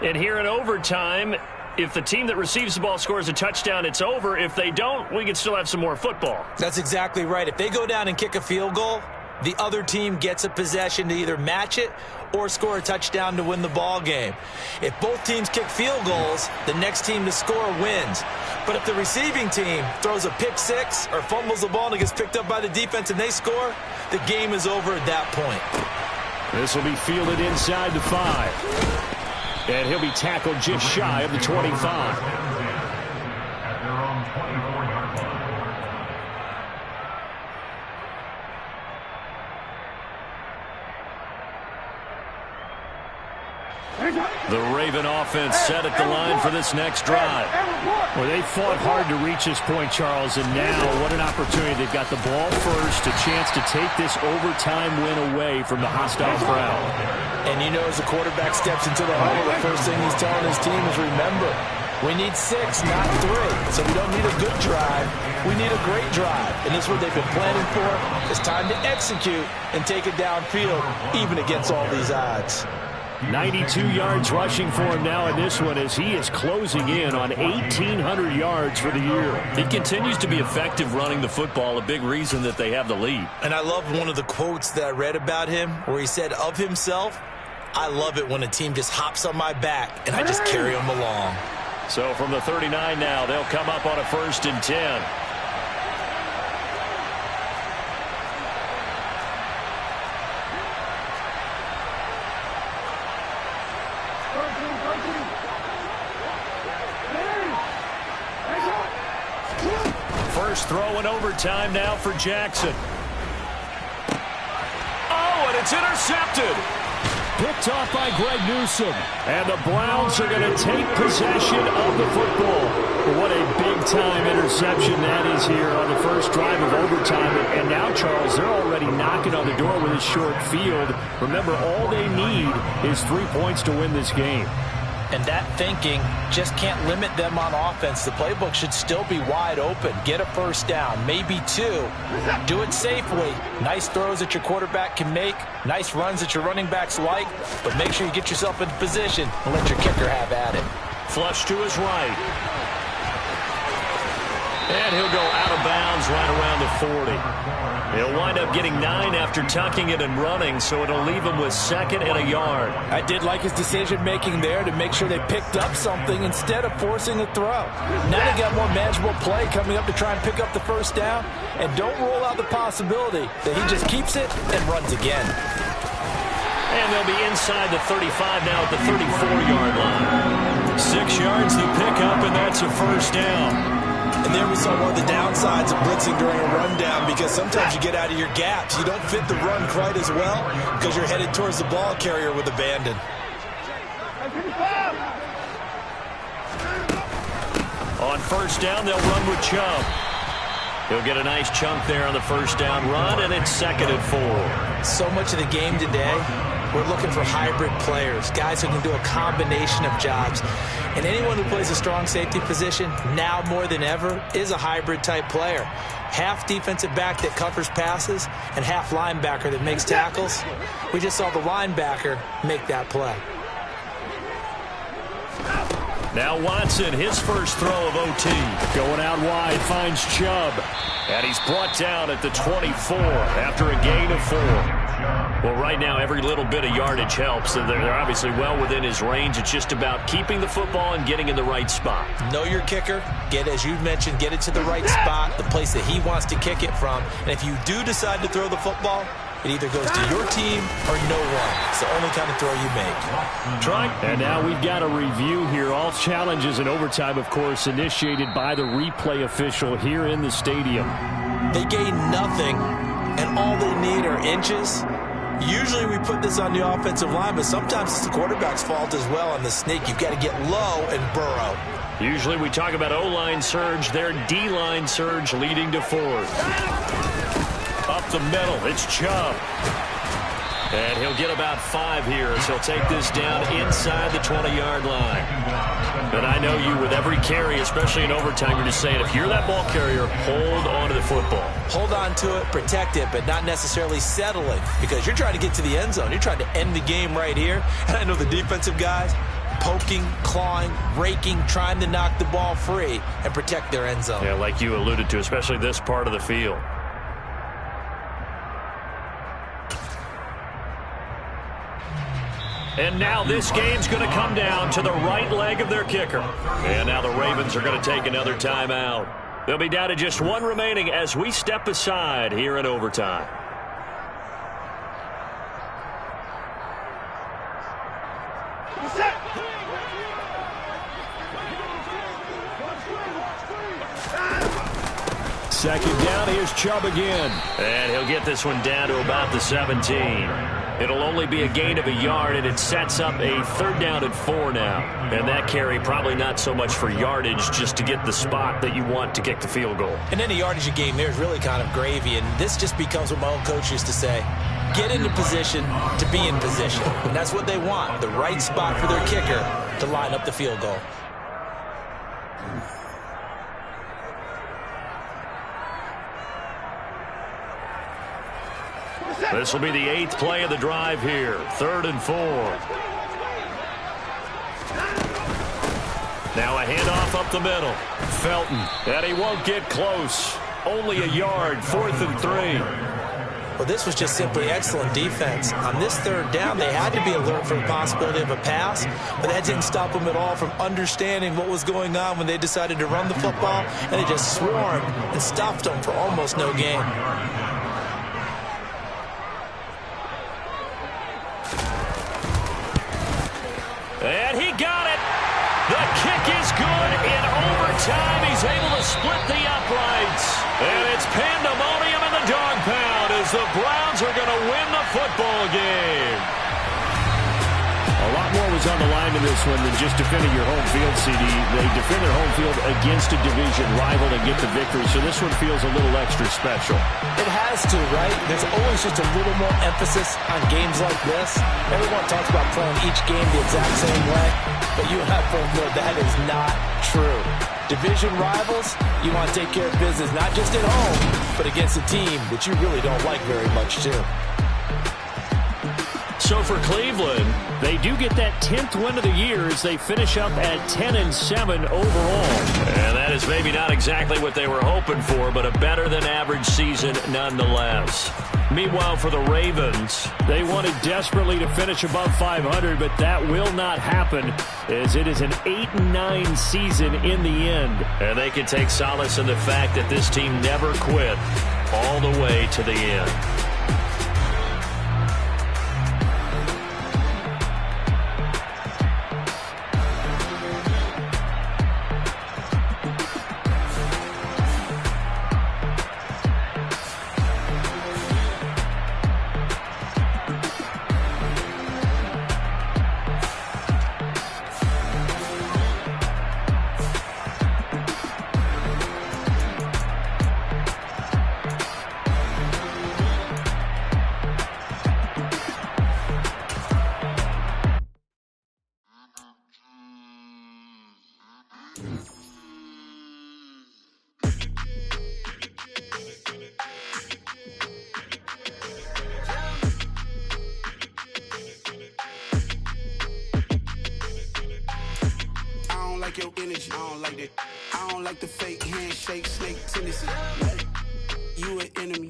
And here in overtime, if the team that receives the ball scores a touchdown, it's over. If they don't, we can still have some more football. That's exactly right. If they go down and kick a field goal, the other team gets a possession to either match it or score a touchdown to win the ball game. If both teams kick field goals, the next team to score wins. But if the receiving team throws a pick six or fumbles the ball and it gets picked up by the defense and they score, the game is over at that point. This will be fielded inside the 5. And he'll be tackled just shy of the 25. At their own 24-yard line. The Raven offense set at the line for this next drive. Well, they fought hard to reach this point, Charles, and now what an opportunity. They've got the ball first, a chance to take this overtime win away from the hostile crowd. And you know, as the quarterback steps into the huddle, the first thing he's telling his team is, remember, we need 6, not 3. So we don't need a good drive. We need a great drive. And this is what they've been planning for. It's time to execute and take it downfield, even against all these odds. 92 yards rushing for him now in this one as he is closing in on 1,800 yards for the year. He continues to be effective running the football, a big reason that they have the lead. And I love one of the quotes that I read about him where he said of himself, I love it when a team just hops on my back and I just carry them along. So from the 39 now, they'll come up on a 1st and 10. First throw in overtime now for Jackson. Oh, and it's intercepted. Picked off by Greg Newsome. And the Browns are going to take possession of the football. What a big-time interception that is here on the first drive of overtime. And now, Charles, they're already knocking on the door with a short field. Remember, all they need is 3 points to win this game. And that thinking just can't limit them on offense. The playbook should still be wide open. Get a first down, maybe 2. Do it safely. Nice throws that your quarterback can make. Nice runs that your running backs like. But make sure you get yourself into position and let your kicker have at it. Flush to his right. And he'll go out of bounds right around the 40. He'll wind up getting 9 after tucking it and running, so it'll leave him with 2nd and a yard. I did like his decision-making there to make sure they picked up something instead of forcing a throw. Now they got more manageable play coming up to try and pick up the first down, and don't rule out the possibility that he just keeps it and runs again. And they'll be inside the 35 now at the 34-yard line. 6 yards to pick up, and that's a first down. And there we saw one of the downsides of blitzing during a rundown, because sometimes you get out of your gaps. You don't fit the run quite as well because you're headed towards the ball carrier with abandon. On first down, they'll run with Chubb. He'll get a nice chunk there on the first down run, and it's 2nd and 4. So much of the game today, we're looking for hybrid players, guys who can do a combination of jobs. And anyone who plays a strong safety position, now more than ever, is a hybrid-type player. Half defensive back that covers passes and half linebacker that makes tackles. We just saw the linebacker make that play. Now Watson, his first throw of OT. Going out wide, finds Chubb. And he's brought down at the 24 after a gain of 4. Well, right now, every little bit of yardage helps. They're obviously well within his range. It's just about keeping the football and getting in the right spot. Know your kicker. Get, as you mentioned, get it to the right spot, the place that he wants to kick it from. And if you do decide to throw the football, it either goes to your team or no one. It's the only kind of throw you make. Try. And now we've got a review here. All challenges in overtime, of course, initiated by the replay official here in the stadium. They gain nothing, and all they need are inches. Usually we put this on the offensive line, but sometimes it's the quarterback's fault as well on the sneak. You've got to get low and burrow. Usually we talk about O-line surge. Their D-line surge leading to 4th. Up the middle, it's Chubb. And he'll get about 5 here as he'll take this down inside the 20-yard line. But I know you, with every carry, especially in overtime, you're just saying, if you're that ball carrier, hold on to the football. Hold on to it, protect it, but not necessarily settle it, because you're trying to get to the end zone. You're trying to end the game right here. And I know the defensive guys poking, clawing, raking, trying to knock the ball free and protect their end zone. Yeah, like you alluded to, especially this part of the field. And now this game's going to come down to the right leg of their kicker. And now the Ravens are going to take another timeout. They'll be down to just 1 remaining as we step aside here in overtime. Second down, here's Chubb again. And he'll get this one down to about the 17. It'll only be a gain of a yard, and it sets up a 3rd down and 4 now. And that carry probably not so much for yardage, just to get the spot that you want to kick the field goal. And then the yardage you gain there is really kind of gravy, and this just becomes what my own coach used to say. Get into position to be in position. And that's what they want, the right spot for their kicker to line up the field goal. This will be the 8th play of the drive here. 3rd and 4. Now a handoff up the middle. Felton. And he won't get close. Only a yard. 4th and 3. Well, this was just simply excellent defense. On this 3rd down, they had to be alert for the possibility of a pass, but that didn't stop them at all from understanding what was going on when they decided to run the football, and they just swarmed and stopped them for almost no gain. And he got it. The kick is good in overtime. He's able to split the uprights. And it's pandemonium in the dog pound as the Browns are going to win the football game. A lot more was on the line in this one than just defending your home field, CD. They defend their home field against a division rival and get the victory, so this one feels a little extra special. It has to, right? There's always just a little more emphasis on games like this. Everyone talks about playing each game the exact same way, but you and I both know that is not true. Division rivals, you want to take care of business not just at home, but against a team that you really don't like very much, too. So for Cleveland, they do get that 10th win of the year as they finish up at 10-7 overall. And that is maybe not exactly what they were hoping for, but a better than average season nonetheless. Meanwhile, for the Ravens, they wanted desperately to finish above 500, but that will not happen as it is an 8-9 season in the end. And they can take solace in the fact that this team never quit all the way to the end. Your energy, I don't like that. I don't like the fake handshake, snake tendency. You an enemy.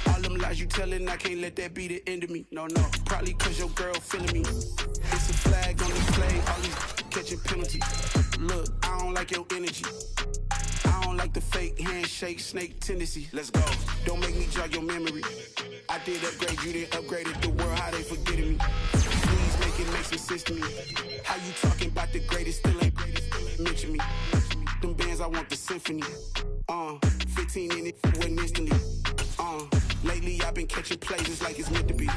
All them lies you telling, I can't let that be the end of me. No, probably cause your girl feeling me. It's a flag on the play, all these catching penalties. Look, I don't like your energy. I don't like the fake handshake, snake tendency. Let's go. Don't make me jog your memory. I did upgrade, you didn't upgrade it. The world, how they forgetting me. Please make it make some sense to me. How you talking about the greatest, still ain't mention me. Them bands, I want the symphony. 15 in it, went instantly. Lately I've been catching plays, it's like it's meant to be.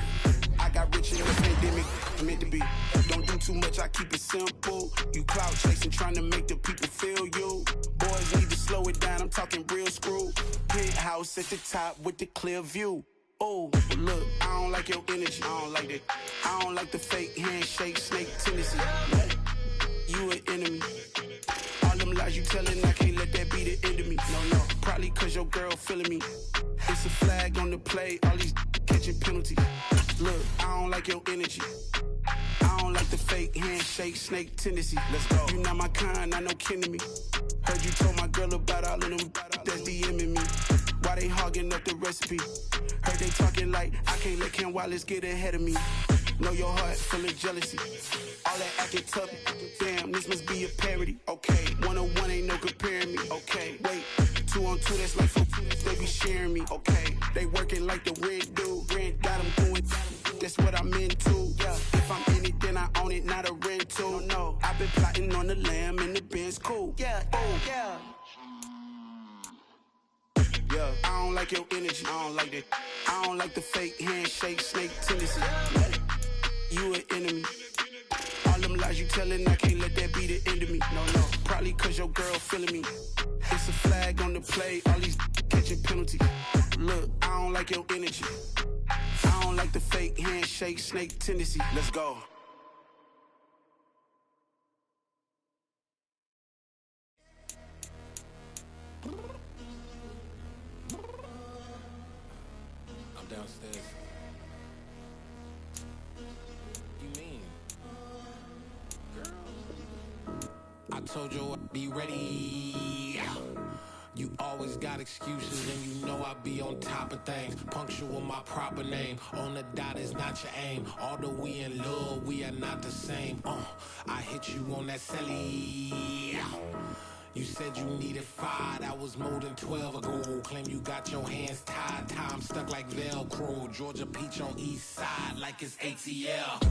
I got rich in the pandemic, meant to be. Don't do too much, I keep it simple. You clout chasing, trying to make the people feel you. Boys need to slow it down, I'm talking real screw. Penthouse at the top with the clear view. Oh, look, I don't like your energy, I don't like that. I don't like the fake handshake, snake tendency. You an enemy. All them lies you telling, I can't let that be the end of me. No, probably cause your girl feeling me. It's a flag on the play, all these catching penalties. Look, I don't like your energy. I don't like the fake handshake, snake tendency. Let's go. You not my kind, I know kin to me. Heard you told my girl about all of them that's DMing me. Why they hogging up the recipe? Heard they talking like I can't let Ken Wallace get ahead of me. Know your heart full of jealousy. All that acting tough, damn, this must be a parody. Okay, 1-on-1 ain't no comparing me. Okay, wait, 2-on-2, that's like 4, they be sharing me. Okay, they working like the rent do. Rent got them doing, that's what I'm into. Yeah, if I'm in it, then I own it, not a rental. No, I've been plotting on the lamb and the Benz cool. Yeah, oh, yeah. I don't like like your energy. I don't like that. I don't like the fake handshake, snake tendency. You an enemy. All them lies you telling, I can't let that be the end of me. No, probably cause your girl feeling me. It's a flag on the play, all these catching penalties. Look, I don't like your energy. I don't like the fake handshake, snake tendency. Let's go. I'm downstairs. You mean? Girl. I told you I'd be ready. You always got excuses and you know I be on top of things. Punctual my proper name. On the dot is not your aim. Although we in love, we are not the same. I hit you on that celly. You said you needed 5, that was more than 12 ago. Claim you got your hands tied, time stuck like Velcro. Georgia Peach on east side like it's ATL.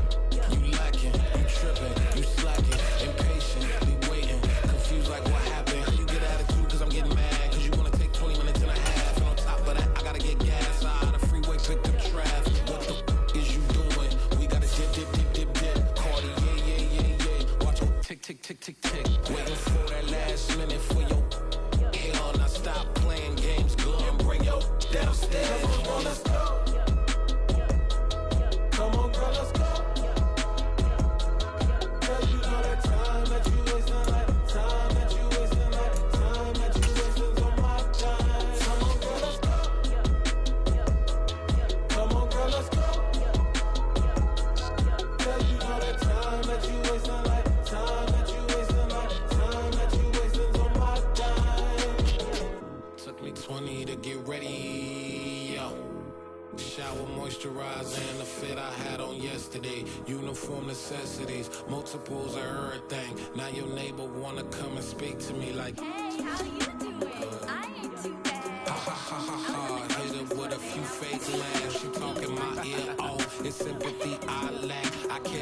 You lacking, you tripping, you slacking, impatient, be waiting, confused like what happened. You get attitude cause I'm getting mad, cause you wanna take 20 minutes and a half. And on top of that, I gotta get gas out of the freeway, pick up traffic. What the is you doing? We gotta dip, Cardi, yeah. Watch your tick, waiting for that last minute for your hell. Now stop playing games, go and bring your downstairs. Come on, let's go. Come on, girl, let's go. Cause you know that time that you wasting, like time that you wasting, like time that you wasting on my time. Come on, girl, let's go. Come on, girl, let's go. Cause you know that time that you wasting, like time that you wasting, like time that you wasting on my time. Took me 20 to get ready, yo. Shower, moisturizer, and the fit I had on yesterday. Uniform necessities, multiples of everything. Now your neighbor wanna come and speak to me like, Hey, how you doing? I ain't too bad. ha. Hit her with a few fake laughs. She talking my ear off. It's sympathy I lack. I can't